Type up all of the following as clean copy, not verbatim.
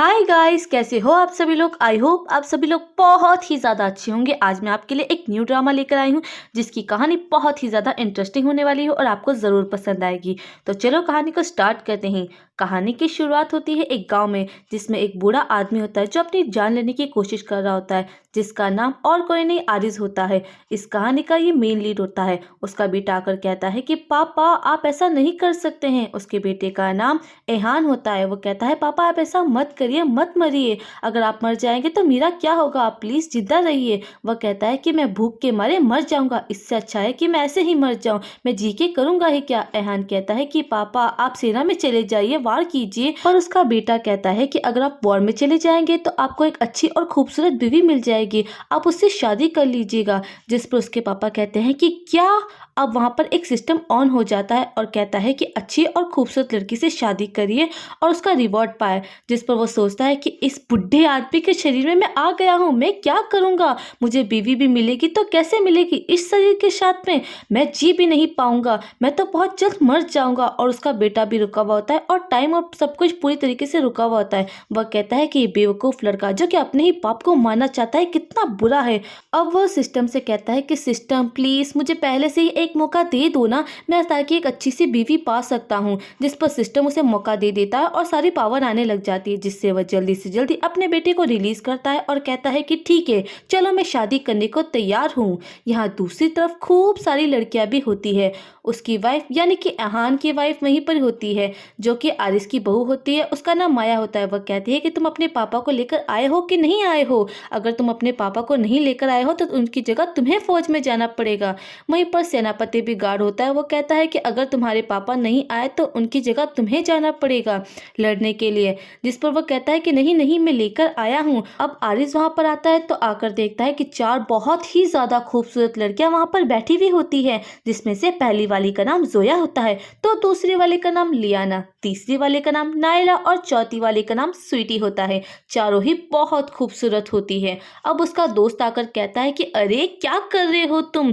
Hi guys, कैसे हो आप सभी लोग। आई होप आप सभी लोग बहुत ही ज़्यादा अच्छे होंगे। आज मैं आपके लिए एक न्यू ड्रामा लेकर आई हूँ जिसकी कहानी बहुत ही ज़्यादा इंटरेस्टिंग होने वाली है और आपको ज़रूर पसंद आएगी। तो चलो कहानी को स्टार्ट करते हैं। कहानी की शुरुआत होती है एक गांव में जिसमें एक बूढ़ा आदमी होता है जो अपनी जान लेने की कोशिश कर रहा होता है, जिसका नाम और कोई नहीं आरिज होता है। इस कहानी का ये मेन लीड होता है। उसका बेटा आकर कहता है कि पापा आप ऐसा नहीं कर सकते हैं। उसके बेटे का नाम एहान होता है। वो कहता है पापा आप ऐसा मत करिए, मत मरिए। अगर आप मर जाएंगे तो मेरा क्या होगा, आप प्लीज जिंदा रहिए। वह कहता है कि मैं भूख के मारे मर जाऊंगा, इससे अच्छा है कि मैं ऐसे ही मर जाऊं, मैं जी के करूंगा ही क्या। एहान कहता है कि पापा आप सेना में चले जाइए, वार कीजिए। पर उसका बेटा कहता है कि अगर आप वॉर में चले जाएंगे तो आपको एक अच्छी और खूबसूरत बीवी मिल जाएगी, आप उससे शादी कर लीजिएगा। जिस पर उसके पापा कहते हैं कि क्या। अब वहां पर एक सिस्टम ऑन हो जाता है और कहता है कि अच्छी और खूबसूरत लड़की से शादी करिए और उसका रिवॉर्ड पाए। जिस पर वो सोचता है कि इस बुढ़े आदमी के शरीर में मैं आ गया हूँ, मैं क्या करूँगा, मुझे बीवी भी मिलेगी तो कैसे मिलेगी, इस शरीर के साथ में मैं जी भी नहीं पाऊंगा, मैं तो बहुत जल्द मर जाऊंगा। और उसका बेटा भी रुका हुआ होता है और टाइम और सब कुछ पूरी तरीके से रुका हुआ होता है। वह कहता है कि ये बेवकूफ़ लड़का जो कि अपने ही पाप को मानना चाहता है कितना बुरा है। अब वो सिस्टम से कहता है कि सिस्टम प्लीज़ मुझे पहले से ही एक मौका दे दो ना, मैं ताकि एक अच्छी सी बीवी पा सकता हूँ। जिस पर सिस्टम उसे मौका दे देता है और सारी पावर आने लग जाती है, जिससे वह जल्दी से जल्दी अपने बेटे को रिलीज करता है और कहता है कि ठीक है चलो मैं शादी करने को तैयार हूँ। यहाँ दूसरी तरफ खूब सारी लड़कियां भी होती है। उसकी वाइफ यानी कि एहान की वाइफ वहीं पर होती है जो कि आरिस की बहू होती है। उसका नाम माया होता है। वह कहती है कि तुम अपने पापा को लेकर आए हो कि नहीं आए हो, अगर तुम अपने पापा को नहीं लेकर आए हो तो उनकी जगह तुम्हें फौज में जाना पड़ेगा। वहीं पर सेनापति भी गार्ड होता है। वो कहता है कि अगर तुम्हारे पापा नहीं आए तो उनकी जगह तुम्हें जाना पड़ेगा लड़ने के लिए। जिस पर वो कहता है कि नहीं नहीं मैं लेकर आया हूँ। अब आरिस वहां पर आता है तो आकर देखता है कि चार बहुत ही ज्यादा खूबसूरत लड़कियां वहां पर बैठी हुई होती है, जिसमें से पहली वाली का नाम जोया होता है, तो दूसरी वाले का नाम लियाना, तीसरी वाले का नाम नायला और चौथी वाले का नाम स्वीटी होता है। चारों ही बहुत खूबसूरत होती है। अब उसका दोस्त आकर कहता है कि अरे क्या कर रहे हो तुम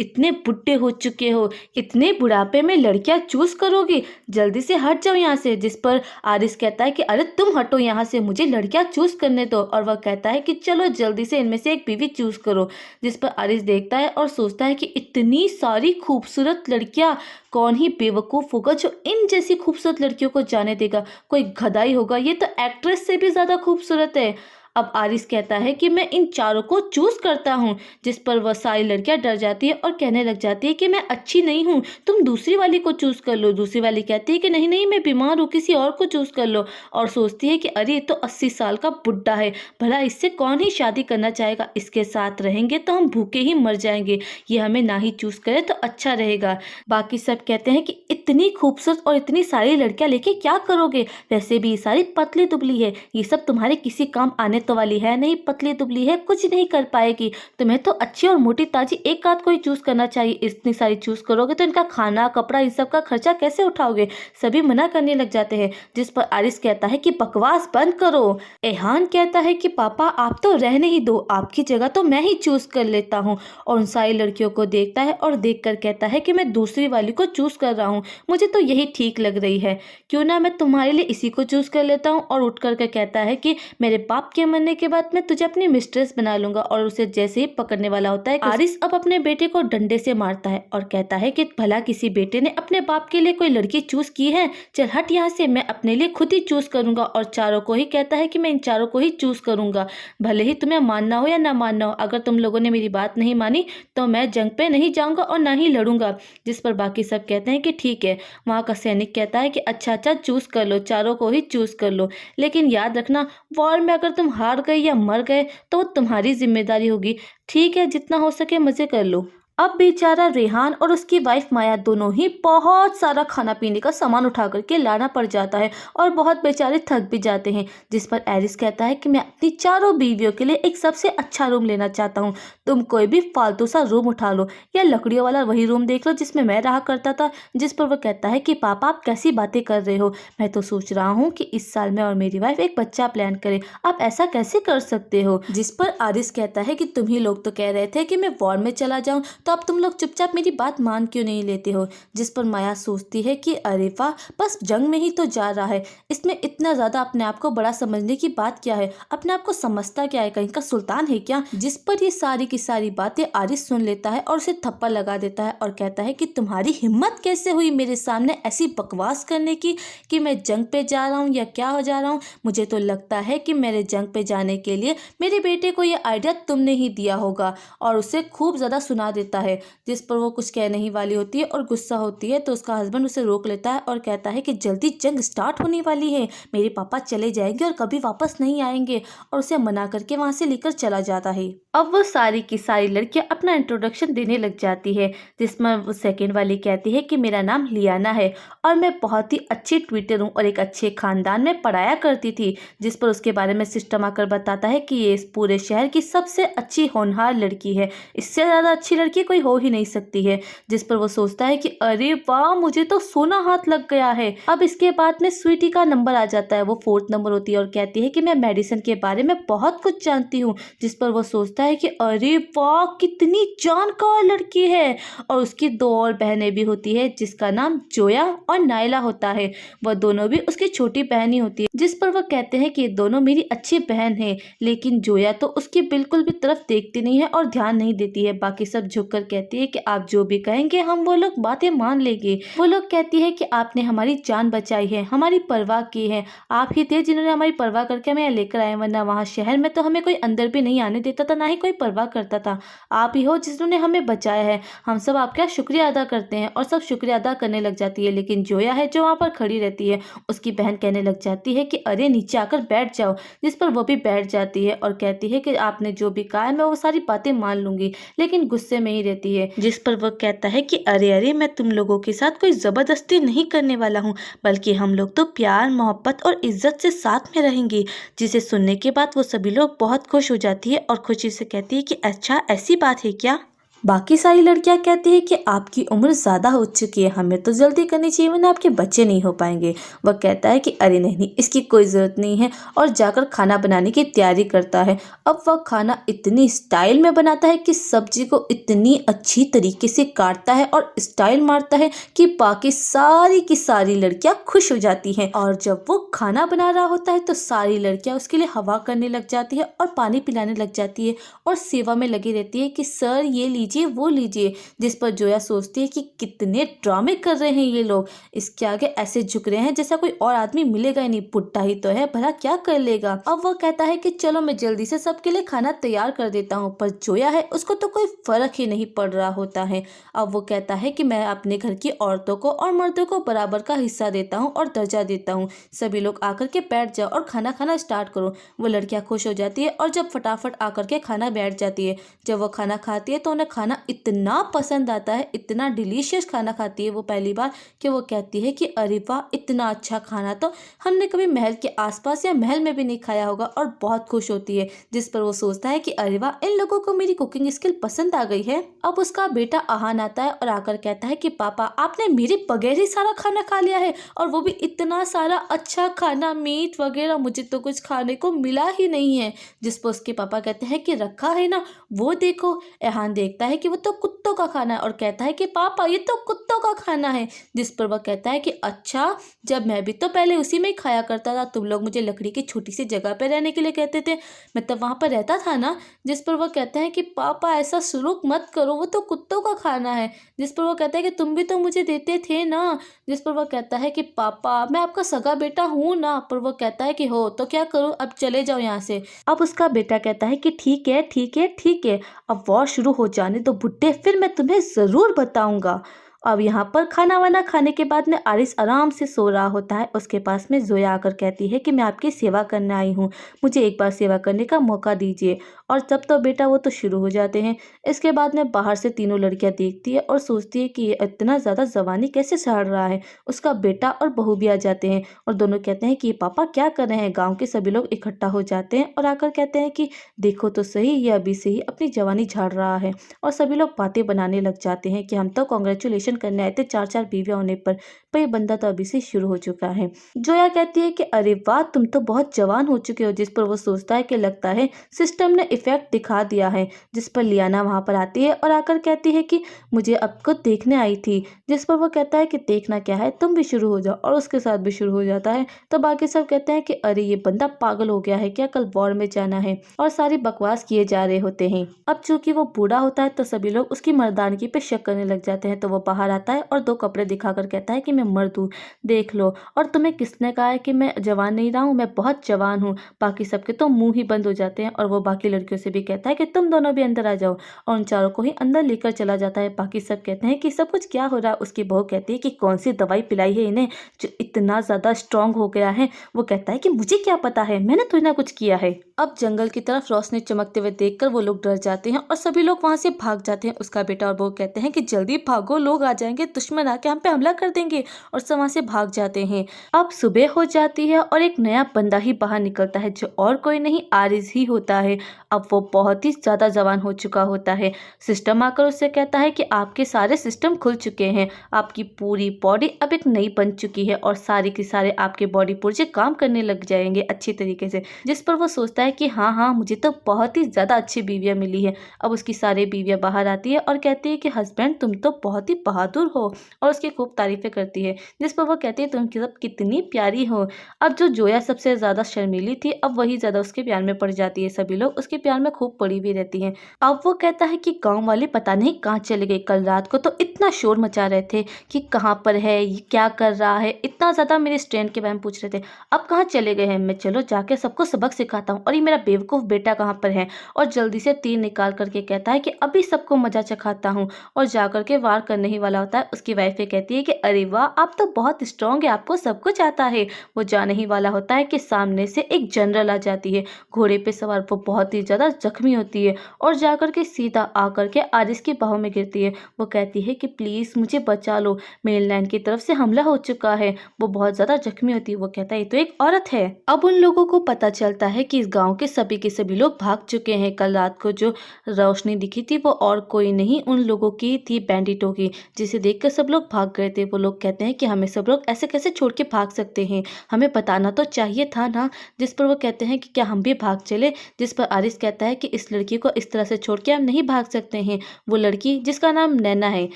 इतने बुढ़े हो चुके हो, इतने बुढ़ापे में लड़कियां चूज करोगे, जल्दी से हट जाओ यहाँ से। जिस पर आरिस कहता है कि अरे तुम हटो यहाँ से, मुझे लड़कियां चूज करने दो। और वह कहता है कि चलो जल्दी से इनमें से एक बीवी चूज करो। जिस पर आरिस देखता है और सोचता है कि इतनी सारी खूबसूरत लड़कियां, कौन ही बेवकूफ होगा जो इन जैसी खूबसूरत लड़कियों को जाने देगा, कोई गधाई होगा, ये तो एक्ट्रेस से भी ज्यादा खूबसूरत है। अब आरिस कहता है कि मैं इन चारों को चूज करता हूँ। जिस पर वह सारी लड़कियां डर जाती है और कहने लग जाती है कि मैं अच्छी नहीं हूँ, तुम दूसरी वाली को चूज कर लो। दूसरी वाली कहती है कि नहीं नहीं मैं बीमार हूँ, किसी और को चूज कर लो। और सोचती है कि अरे ये तो 80 साल का बुढ़ा है, भला इससे कौन ही शादी करना चाहेगा, इसके साथ रहेंगे तो हम भूखे ही मर जाएंगे, ये हमें ना ही चूज करे तो अच्छा रहेगा। बाकी सब कहते हैं कि इतनी खूबसूरत और इतनी सारी लड़कियां लेके क्या करोगे, वैसे भी ये सारी पतली दुबली है, ये सब तुम्हारे किसी काम आने तो वाली है नहीं, पतली दुबली है, कुछ नहीं कर पाएगी। तुम्हें तो अच्छी और मोटी ताजी एक आध कोई चूज करना चाहिए, इतनी सारी चूज करोगे तो इनका खाना कपड़ा इन सब का खर्चा कैसे उठाओगे। सभी मना करने लग जाते हैं। जिस पर आरिस कहता है कि बकवास बंद करो। एहान कहता है कि पापा आप तो रहने ही दो, आपकी जगह तो मैं ही चूज कर लेता हूँ। और उन सारी लड़कियों को देखता है और देख कर कहता है कि मैं दूसरी वाली को चूज कर रहा हूँ, मुझे तो यही ठीक लग रही है, क्यों ना मैं तुम्हारे लिए इसी को चूज कर लेता हूँ। और उठ करके कहता है कि मेरे बाप के मरने के बाद मैं तुझे अपनी मिस्ट्रेस बना लूंगा। और उसे जैसे ही पकड़ने वाला होता है आरिस अब अपने बेटे को डंडे से मारता है और कहता है कि भला किसी बेटे ने अपने बाप के लिए कोई लड़की चूज की है, चल हट यहाँ से, मैं अपने लिए खुद ही चूज करूंगा। और चारों को ही कहता है कि मैं इन चारों को ही चूज करूंगा, भले ही तुम्हें मानना हो या ना मानना हो। अगर तुम लोगों ने मेरी बात नहीं मानी तो मैं जंग पे नहीं जाऊंगा और ना ही लड़ूंगा। जिस पर बाकी सब कहते हैं कि ठीक है। वहां का सैनिक कहता है कि अच्छा अच्छा चूज कर लो, चारों को ही चूज कर लो, लेकिन याद रखना वॉर में अगर तुम हार गए या मर गए तो तुम्हारी जिम्मेदारी होगी। ठीक है, जितना हो सके मजे कर लो। अब बेचारा रेहान और उसकी वाइफ माया दोनों ही बहुत सारा खाना पीने का सामान उठा करके लाना पड़ जाता है और बहुत बेचारे थक भी जाते हैं। जिस पर एरिस कहता है कि मैं अपनी चारों बीवियों के लिए एक सबसे अच्छा रूम लेना चाहता हूँ, तुम कोई भी फालतू सा रूम उठा लो या लकड़ियों वाला वही रूम देख लो जिसमें मैं रहा करता था। जिस पर वह कहता है कि पापा आप कैसी बातें कर रहे हो, मैं तो सोच रहा हूँ कि इस साल मैं और मेरी वाइफ एक बच्चा प्लान करें, आप ऐसा कैसे कर सकते हो। जिस पर आरिस कहता है कि तुम ही लोग तो कह रहे थे कि मैं वॉर में चला जाऊँ, तो अब तुम लोग चुपचाप मेरी बात मान क्यों नहीं लेते हो। जिस पर माया सोचती है कि अरे वाह, बस जंग में ही तो जा रहा है, इसमें इतना ज़्यादा अपने आप को बड़ा समझने की बात क्या है, अपने आप को समझता क्या है, कहीं का सुल्तान है क्या। जिस पर ये सारी की सारी बातें आरिस सुन लेता है और उसे थप्पड़ लगा देता है और कहता है कि तुम्हारी हिम्मत कैसे हुई मेरे सामने ऐसी बकवास करने की कि मैं जंग पे जा रहा हूँ या क्या हो जा रहा हूँ। मुझे तो लगता है कि मेरे जंग पे जाने के लिए मेरे बेटे को ये आइडिया तुमने ही दिया होगा, और उसे खूब ज़्यादा सुना देता है। जिस पर वो कुछ कहने ही वाली होती है और गुस्सा होती है तो उसका हस्बैंड उसे रोक लेता है और कहता है कि जल्दी जंग स्टार्ट होने वाली है, मेरे पापा चले जाएंगे और कभी वापस नहीं आएंगे, और उसे मना करके वहाँ से लेकर चला जाता है। अब वो सारी की सारी लड़कियां अपना इंट्रोडक्शन देने लग जाती है, जिसमें वो सेकेंड वाली कहती है कि मेरा नाम लियाना है और मैं बहुत ही अच्छी ट्विटर हूँ और एक अच्छे खानदान में पढ़ाया करती थी। जिस पर उसके बारे में सिस्टम आकर बताता है कि ये इस पूरे शहर की सबसे अच्छी होनहार लड़की है, इससे ज़्यादा अच्छी लड़की कोई हो ही नहीं सकती है। जिस पर वो सोचता है कि अरे वाह, मुझे तो सोना हाथ लग गया है। अब इसके बाद में स्वीटी का नंबर आ जाता है, वो 4th नंबर होती है और कहती है कि मैं मेडिसिन के बारे में बहुत कुछ जानती हूँ। जिस पर वो सोचता है कि अरे वाह, कितनी जानकार लड़की है। और उसकी 2 और बहनें भी होती है जिसका नाम जोया और नायला होता है, वह दोनों भी उसकी छोटी बहन ही होती है। जिस पर वह कहते हैं कि ये दोनों मेरी अच्छी बहन है, लेकिन जोया तो उसकी बिल्कुल भी तरफ देखती नहीं है और ध्यान नहीं देती है। बाकी सब झुककर कहती है कि आप जो भी कहेंगे हम वो लोग बातें मान लेंगे। वो लोग कहती है कि आपने हमारी जान बचाई है, हमारी परवाह की है, आप ही थे जिन्होंने हमारी परवाह करके हमें लेकर आए, वरना वहाँ शहर में तो हमें कोई अंदर भी नहीं आने देता था, ना ही कोई परवाह करता था। आप ही हो जिन्होंने हमें बचाया है, हम सब आपका शुक्रिया अदा करते हैं। और सब शुक्रिया अदा करने लग जाती है, लेकिन जोया है जो वहाँ पर खड़ी रहती है, उसकी बहन कहने लग जाती है कि अरे नीचे आकर बैठ जाओ। जिस पर वो भी बैठ जाती है और कहती है कि आपने जो भी कहा है मैं वो सारी बातें मान लूंगी, लेकिन गुस्से में ही रहती है। जिस पर वो कहता है कि अरे अरे, मैं तुम लोगों के साथ कोई जबरदस्ती नहीं करने वाला हूँ, बल्कि हम लोग तो प्यार मोहब्बत और इज्जत से साथ में रहेंगे। जिसे सुनने के बाद वो सभी लोग बहुत खुश हो जाती है और खुशी से कहती है कि अच्छा ऐसी बात है क्या। बाकी सारी लड़कियां कहती है कि आपकी उम्र ज़्यादा हो चुकी है, हमें तो जल्दी करनी चाहिए वरना आपके बच्चे नहीं हो पाएंगे। वह कहता है कि अरे नहीं, इसकी कोई ज़रूरत नहीं है, और जाकर खाना बनाने की तैयारी करता है। अब वह खाना इतनी स्टाइल में बनाता है कि सब्जी को इतनी अच्छी तरीके से काटता है और स्टाइल मारता है कि बाकी सारी की सारी लड़कियां खुश हो जाती हैं। और जब वो खाना बना रहा होता है तो सारी लड़कियां उसके लिए हवा करने लग जाती है और पानी पिलाने लग जाती है और सेवा में लगी रहती है कि सर ये लीजिए वो लीजिए। जिस पर जोया सोचती है कि कितने ड्रामे कर रहे हैं ये लोग, इसके आगे ऐसे झुक रहे हैं जैसा कोई और आदमी मिलेगा ही नहीं, बुढ़ा ही तो है, भला क्या कर लेगा। अब वो कहता है कि चलो मैं जल्दी से सबके लिए खाना तैयार कर देता हूँ, पर जोया है उसको तो कोई फर्क ही नहीं पड़ रहा होता है। अब वो कहता है कि मैं अपने घर की औरतों को और मर्दों को बराबर का हिस्सा देता हूँ और दर्जा देता हूँ, सभी लोग आकर के बैठ जाओ और खाना खाना स्टार्ट करो। वो लड़कियां खुश हो जाती है और जब फटाफट आकर के खाना बैठ जाती है। जब वो खाना खाती है तो उन्हें खाना इतना पसंद आता है, इतना डिलीशियस खाना खाती है वो पहली बार, कि वो कहती है कि अरे वाह, इतना अच्छा खाना तो हमने कभी महल के आसपास या महल में भी नहीं खाया होगा, और बहुत खुश होती है। जिस पर वो सोचता है कि अरे वाह, इन लोगों को मेरी कुकिंग स्किल पसंद आ गई है। अब उसका बेटा आहान आता है और आकर कहता है कि पापा आपने मेरे बगैर ही सारा खाना खा लिया है, और वो भी इतना सारा अच्छा खाना, मीट वगैरह, मुझे तो कुछ खाने को मिला ही नहीं है। जिस पर उसके पापा कहते हैं कि रखा है ना, वो देखो। एहान देखता है कि वो तो कुत्तों का खाना है और कहता है कि पापा ये तो कुत्तों का खाना है। जिस पर वह कहता है कि अच्छा, जब मैं भी तो पहले उसी में ही खाया करता था, तुम लोग मुझे लकड़ी की छोटी सी जगह पर रहने के लिए कहते थे, मैं तब वहाँ पर रहता था ना। जिस पर वह कहता है कि पापा ऐसा सलूक मत करो, वो तो कुत्तों का खाना है। जिस पर वह कहता है कि तुम भी तो मुझे देते थे ना। जिस पर वह कहता है कि पापा मैं आपका सगा बेटा हूँ ना। पर वह कहता है कि हो तो क्या करूँ, अब चले जाओ यहाँ से। अब उसका बेटा कहता है कि ठीक है ठीक है ठीक है, अब वॉर शुरू हो जाने दो बुड्ढे, फिर मैं तुम्हें ज़रूर बताऊंगा। अब यहाँ पर खाना वाना खाने के बाद में आरिस आराम से सो रहा होता है। उसके पास में जोया आकर कहती है कि मैं आपकी सेवा करने आई हूँ, मुझे एक बार सेवा करने का मौका दीजिए। और तब तो बेटा वो तो शुरू हो जाते हैं। इसके बाद में बाहर से तीनों लड़कियां देखती है और सोचती है कि ये इतना ज़्यादा जवानी कैसे सड़ रहा है। उसका बेटा और बहू भी आ जाते हैं और दोनों कहते हैं कि पापा क्या कर रहे हैं। गाँव के सभी लोग इकट्ठा हो जाते हैं और आकर कहते हैं कि देखो तो सही, ये अभी से ही अपनी जवानी झाड़ रहा है। और सभी लोग बातें बनाने लग जाते हैं कि हम तो कॉन्ग्रेचुलेशन कंपटीशन करने आए थे 4-4 बीवियां होने पर ये बंदा तो अभी से शुरू हो चुका है। जोया कहती है कि अरे वाह, तुम तो बहुत जवान हो चुके हो, जिस पर वो सोचता है कि लगता है सिस्टम ने इफेक्ट दिखा दिया है। जिस पर लियाना वहां पर आती है और आकर कहती है कि मुझे आपको देखने आई थी। जिस पर वो कहता है कि देखना क्या है, तुम भी शुरू हो जाओ, और उसके साथ भी शुरू हो जाता है। तो बाकी सब कहते हैं कि अरे ये बंदा पागल हो गया है क्या, कल वॉर में जाना है, और सारी बकवास किए जा रहे होते हैं। अब चूंकि वो बूढ़ा होता है तो सभी लोग उसकी मर्दानगी पे शक करने लग जाते हैं। तो वो बाहर आता है और 2 कपड़े दिखाकर कहता है कि मैं मर्द हूँ, देख लो। और तुम्हें किसने कहा है कि मैं जवान नहीं रहा हूँ, मैं बहुत जवान हूँ। बाकी सबके तो मुंह ही बंद हो जाते हैं और वो बाकी लड़कियों से भी कहता है कि तुम दोनों भी अंदर आ जाओ, और उन चारों को ही अंदर लेकर चला जाता है। बाकी सब कहते हैं कि सब कुछ क्या हो रहा है। उसकी बहू कहती है कि कौन सी दवाई पिलाई है इन्हें जो इतना ज्यादा स्ट्रांग हो गया है। वो कहता है कि मुझे क्या पता है, मैंने तो ना कुछ किया है। अब जंगल की तरफ रोशनी चमकते हुए देखकर वो लोग डर जाते हैं और सभी लोग वहां से भाग जाते हैं। उसका बेटा और बहू कहते हैं कि जल्दी भागो, लोग आ जाएंगे, दुश्मन आके हम पे हमला कर देंगे, और सब वहां से भाग जाते हैं। अब सुबह हो जाती है और एक नया बंदा ही बाहर निकलता है जो और कोई नहीं आरिज ही होता है। अब वो बहुत ही ज्यादा जवान हो चुका होता है। सिस्टम आकर उससे कहता है कि आपके सारे सिस्टम खुल चुके हैं, आपकी पूरी बॉडी अब एक नई बन चुकी है और सारे के सारे आपके बॉडी पुर्जे काम करने लग जाएंगे अच्छी तरीके से। जिस पर वो सोचता है कि हाँ हाँ, मुझे तो बहुत ही ज्यादा अच्छी बीवियां मिली है। अब उसकी सारी बीवियां बाहर आती है और कहती है कि हस्बैंड तुम तो बहुत ही बहादुर हो, और उसकी खूब तारीफें करती है। जिस पर वो कहती है तुम सब कितनी प्यारी हो। अब जो जोया सबसे ज्यादा शर्मीली थी, अब वही ज्यादा उसके प्यार में पड़ जाती है। सभी लोग उसके प्यार में खूब पड़ी हुई रहती हैं। अब वो कहता है कि गांव वाले पता नहीं कहाँ चले गए, कल रात को तो इतना शोर मचा रहे थे कि कहाँ पर है, ये क्या कर रहा है, इतना ज्यादा मेरे स्टैंड के बारे में पूछ रहे थे। अब कहाँ चले गए हैं, मैं चलो जाके सबको सबक सिखाता हूँ, और ये मेरा बेवकूफ बेटा कहाँ पर है। और जल्दी से तीर निकाल करके कहता है कि अभी सबको मजा चखाता हूँ, और जाकर के वार करने ही वाला होता है। उसकी वाइफ कहती है कि अरे वाह, आप तो बहुत स्ट्रांग है, आपको सब कुछ आता है। वो जाने ही वाला होता है कि सामने से एक जनरल आ जाती है घोड़े पे सवार। वो बहुत ही ज्यादा जख्मी होती है और जाकर के सीधा आकर के आरिस की बाहों में गिरती है। वो कहती है कि प्लीज मुझे बचा लो, मेनलैंड की तरफ से हमला हो चुका है। वो बहुत ज्यादा जख्मी होती है। वो कहता है ये तो एक औरत है। अब उन लोगों को पता चलता है कि इस गांव के सभी लोग भाग चुके हैं। कल रात को जो रोशनी दिखी थी वो और कोई नहीं उन लोगों की थी, बैंडिटों की, जिसे देखकर सब लोग भाग गए थे। वो लोग कहते हैं कि हमें सब लोग ऐसे कैसे छोड़ के भाग सकते हैं, हमें बताना तो चाहिए था ना। जिस पर वो कहते हैं कि क्या हम भी भाग चले। जिस पर आरिस कहता है कि इस लड़की को इस तरह से छोड़ के हम नहीं भाग सकते हैं। वो लड़की जिसका नाम नैना है,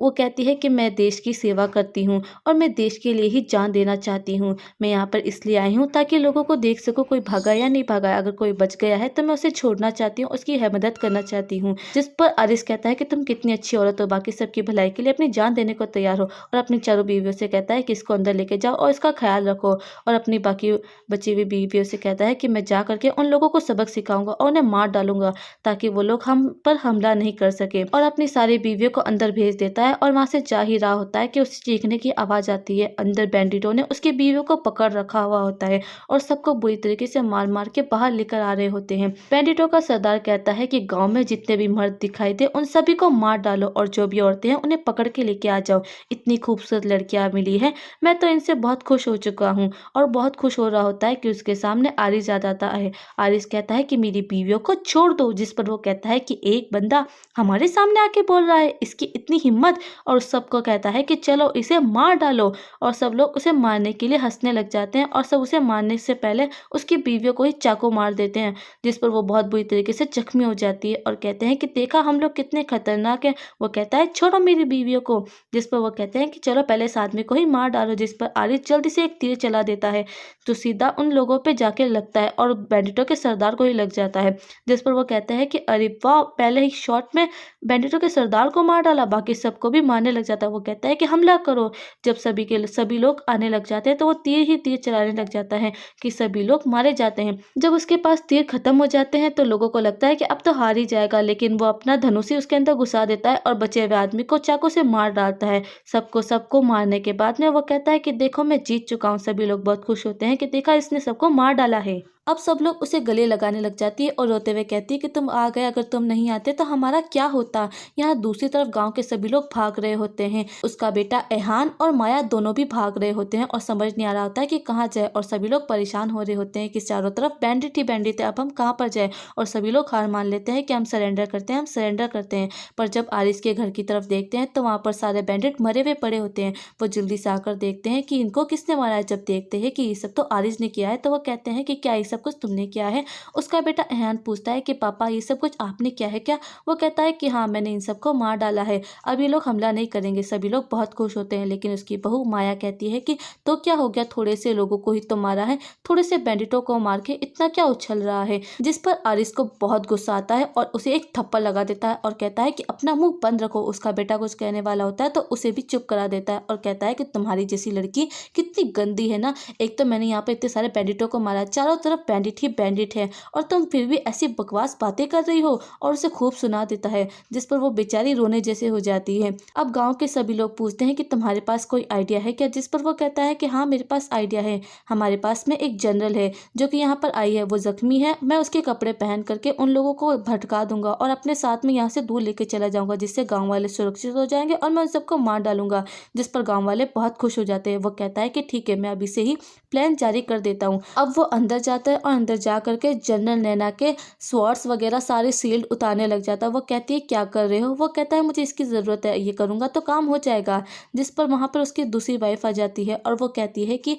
वो कहती है कि मैं देश की सेवा करती हूँ और मैं देश के लिए ही जान देना चाहती हूँ। मैं यहाँ पर इसलिए आई हूँ ताकि लोगों को देख सको कोई भागा या नहीं भागा। अगर कोई बच गया है तो मैं उसे छोड़ना चाहती हूँ, उसकी मदद करना चाहती हूँ। जिस पर आरिस कहता है कि तुम कितनी अच्छी औरत हो, बाकी सबकी भलाई के लिए अपनी जान देने को तैयार हो। और अपनी चारों बीवियों से कहता है कि इसको अंदर लेके जाओ और इसका ख्याल रखो। और अपनी बाकी बची हुई बीवियों से कहता है कि मैं जा करके उन लोगों को सबक सिखाऊंगा और उन्हें मार डालूंगा ताकि वो लोग हम पर हमला नहीं कर सके। और अपनी सारी बीवियों को अंदर भेज देता है और वहां से जा ही रहा होता है कि उसे चीखने की आवाज आती है। अंदर बैंडिटों ने उसकी बीवियों को पकड़ रखा हुआ होता है और सबको बुरी तरीके से मार मार के बाहर लेकर आ रहे होते हैं। बैंडिटों का सरदार कहता है कि गांव में जितने भी मर्द दिखाई दे उन सभी को मार डालो और जो भी औरतें हैं उन्हें पकड़ के लेके आ जाओ। इतनी खूबसूरत लड़कियां मिली है, मैं तो इनसे बहुत खुश हो चुका हूँ। और बहुत खुश हो रहा होता है कि उसके सामने आरिस आ जाता है। आरिस कहता है कि मेरी बीवियों को छोड़ दो। जिस पर वो कहता है कि एक बंदा हमारे सामने आके बोल रहा है, इसकी इतनी हिम्मत। और सबको कहता है कि चलो इसे मार डालो। और सब लोग उसे मारने के लिए हंसने लग जाते हैं और सब उसे मारने से पहले उसकी बीवियों को ही चाकू मार देते हैं। जिस पर वो बहुत बुरी तरीके से जख्मी हो जाती है और कहते हैं कि देखा हम लोग कितने खतरनाक हैं। वो कहता है छोड़ो मेरी बीवियों को। जिस पर वो कहते हैं कि चलो पहले इस आदमी को ही मार डालो। जिस पर आरिस जल्दी से एक तीर चला देता है जो सीधा उन लोगों पे जाके लगता है और बैंडिटों के सरदार को ही लग जाता है। जिस पर वो कहते हैं कि अरे वाह, पहले ही शॉट में बैंडिटों के सरदार को मार डाला, बाकी सबको भी मारने लग जाता है। वो कहता है कि हमला करो। जब सभी लोग आने लग जाते हैं तो वो तीर ही तीर चलाने लग जाता है कि सभी लोग मारे जाते हैं। जब उसके पास तीर खत्म हो जाते हैं तो लोगों को लगता है कि अब तो हार ही जाएगा, लेकिन वो अपना धनुष ही उसके अंदर घुसा देता है और बचे हुए आदमी को चाकू से मार डालता है। सबको मारने के बाद में वो कहता है कि देखो मैं जीत चुका हूँ। सभी लोग बहुत खुश होते हैं कि देखा इसने सबको मार डाला है। अब सब लोग उसे गले लगाने लग जाती है और रोते हुए कहती है कि तुम आ गए, अगर तुम नहीं आते तो हमारा क्या होता। यहाँ दूसरी तरफ गांव के सभी लोग भाग रहे होते हैं। उसका बेटा एहान और माया दोनों भी भाग रहे होते हैं और समझ नहीं आ रहा होता है कि कहाँ जाए। और सभी लोग परेशान हो रहे होते हैं कि चारों तरफ बैंडिट ही बैंडिट है, अब हम कहाँ पर जाए। और सभी लोग हार मान लेते हैं कि हम सरेंडर करते हैं, हम सरेंडर करते हैं। पर जब आरिस के घर की तरफ देखते हैं तो वहाँ पर सारे बैंडिट मरे हुए पड़े होते हैं। वो जल्दी से आकर देखते हैं कि इनको किसने मारा है। जब देखते हैं कि ये सब तो आरिस ने किया है तो वो कहते हैं कि क्या ये सब कुछ तुमने किया है। उसका बेटा एहान पूछता है कि पापा ये सब कुछ आपने किया है क्या। वो कहता है कि हाँ, मैंने इन सबको मार डाला है, अब ये लोग हमला नहीं करेंगे। सभी लोग बहुत खुश होते हैं, लेकिन उसकी बहू माया कहती है कि तो क्या हो गया, थोड़े से लोगों को ही तो मारा है, थोड़े से बैंडिटों को मार के इतना क्या उछल रहा है। जिस पर आरिस को बहुत गुस्सा आता है और उसे एक थप्पड़ लगा देता है और कहता है कि अपना मुंह बंद रखो। उसका बेटा कुछ कहने वाला होता है तो उसे भी चुप करा देता है और कहता है कि तुम्हारी जैसी लड़की कितनी गंदी है ना, एक तो मैंने यहाँ पे इतने सारे बैंडिटों को मारा, चारों तरफ बैंडिट ही बैंडिट है, और तुम फिर भी ऐसी बकवास बातें कर रही हो। और उसे खूब सुना देता है, जिस पर वो बेचारी रोने जैसे हो जाती है। अब गांव के सभी लोग पूछते हैं कि तुम्हारे पास कोई आइडिया है क्या। जिस पर वो कहता है कि हाँ, मेरे पास आइडिया है। हमारे पास में एक जनरल है जो कि यहाँ पर आई है, वो जख्मी है, मैं उसके कपड़े पहन करके उन लोगों को भटका दूंगा और अपने साथ में यहाँ से दूर लेके चला जाऊंगा, जिससे गाँव वाले सुरक्षित हो जाएंगे और मैं उन सबको मार डालूंगा। जिस पर गाँव वाले बहुत खुश हो जाते हैं। वो कहता है कि ठीक है, मैं अभी से ही प्लान जारी कर देता हूँ। अब वो अंदर जाता है और अंदर जा करके जनरल नैना के स्वॉर्ड्स वगैरह सारे शील्ड उतारने लग जाता है। वो कहती है क्या कर रहे हो। वो कहता है मुझे इसकी ज़रूरत है, ये करूँगा तो काम हो जाएगा। जिस पर वहाँ पर उसकी दूसरी वाइफ आ जाती है और वो कहती है कि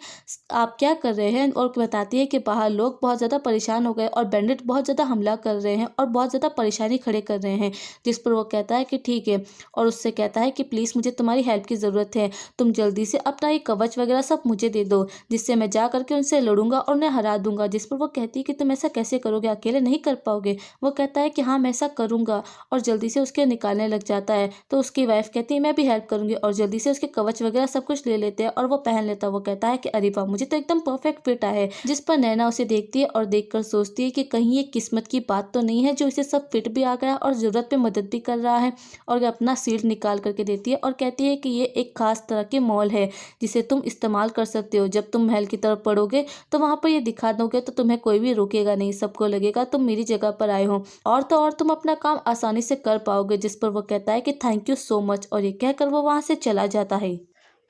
आप क्या कर रहे हैं, और बताती है कि बाहर लोग बहुत ज़्यादा परेशान हो गए और बैंडिट बहुत ज़्यादा हमला कर रहे हैं और बहुत ज़्यादा परेशानी खड़े कर रहे हैं। जिस पर वो कहता है कि ठीक है, और उससे कहता है कि प्लीज़ मुझे तुम्हारी हेल्प की ज़रूरत है, तुम जल्दी से अपना ये कवच वगैरह सब मुझे दे दो, जिससे मैं जा करके उनसे लड़ूंगा और उन्हें हरा दूंगा। जिस पर वो कहती है कि तुम ऐसा कैसे करोगे, अकेले नहीं कर पाओगे। वो कहता है कि हाँ, मैं ऐसा करूंगा, और जल्दी से उसके निकालने लग जाता है। तो उसकी वाइफ कहती है मैं भी हेल्प करूंगी, और जल्दी से उसके कवच वगैरह सब कुछ ले लेते हैं और वो पहन लेता है। वो कहता है कि अरे वाह, मुझे तो एकदम परफेक्ट फिट है। जिस पर नैना उसे देखती है और देखकर सोचती है कि कहीं ये किस्मत की बात तो नहीं है जो इसे सब फिट भी आ गया और ज़रूरत पे मदद भी कर रहा है। और अपना शील्ड निकाल करके देती है और कहती है कि ये एक खास तरह की मॉल है जिसे तुम इस्तेमाल कर सकते हो। जब तुम महल की तरफ पढ़ोगे तो वहाँ पर ये दिखा दोगे तो तुम्हें कोई भी रोकेगा नहीं, सबको लगेगा तुम मेरी जगह पर आए हो, और तो और तुम अपना काम आसानी से कर पाओगे। जिस पर वो कहता है कि थैंक यू सो मच, और ये कहकर वो वहाँ से चला जाता है।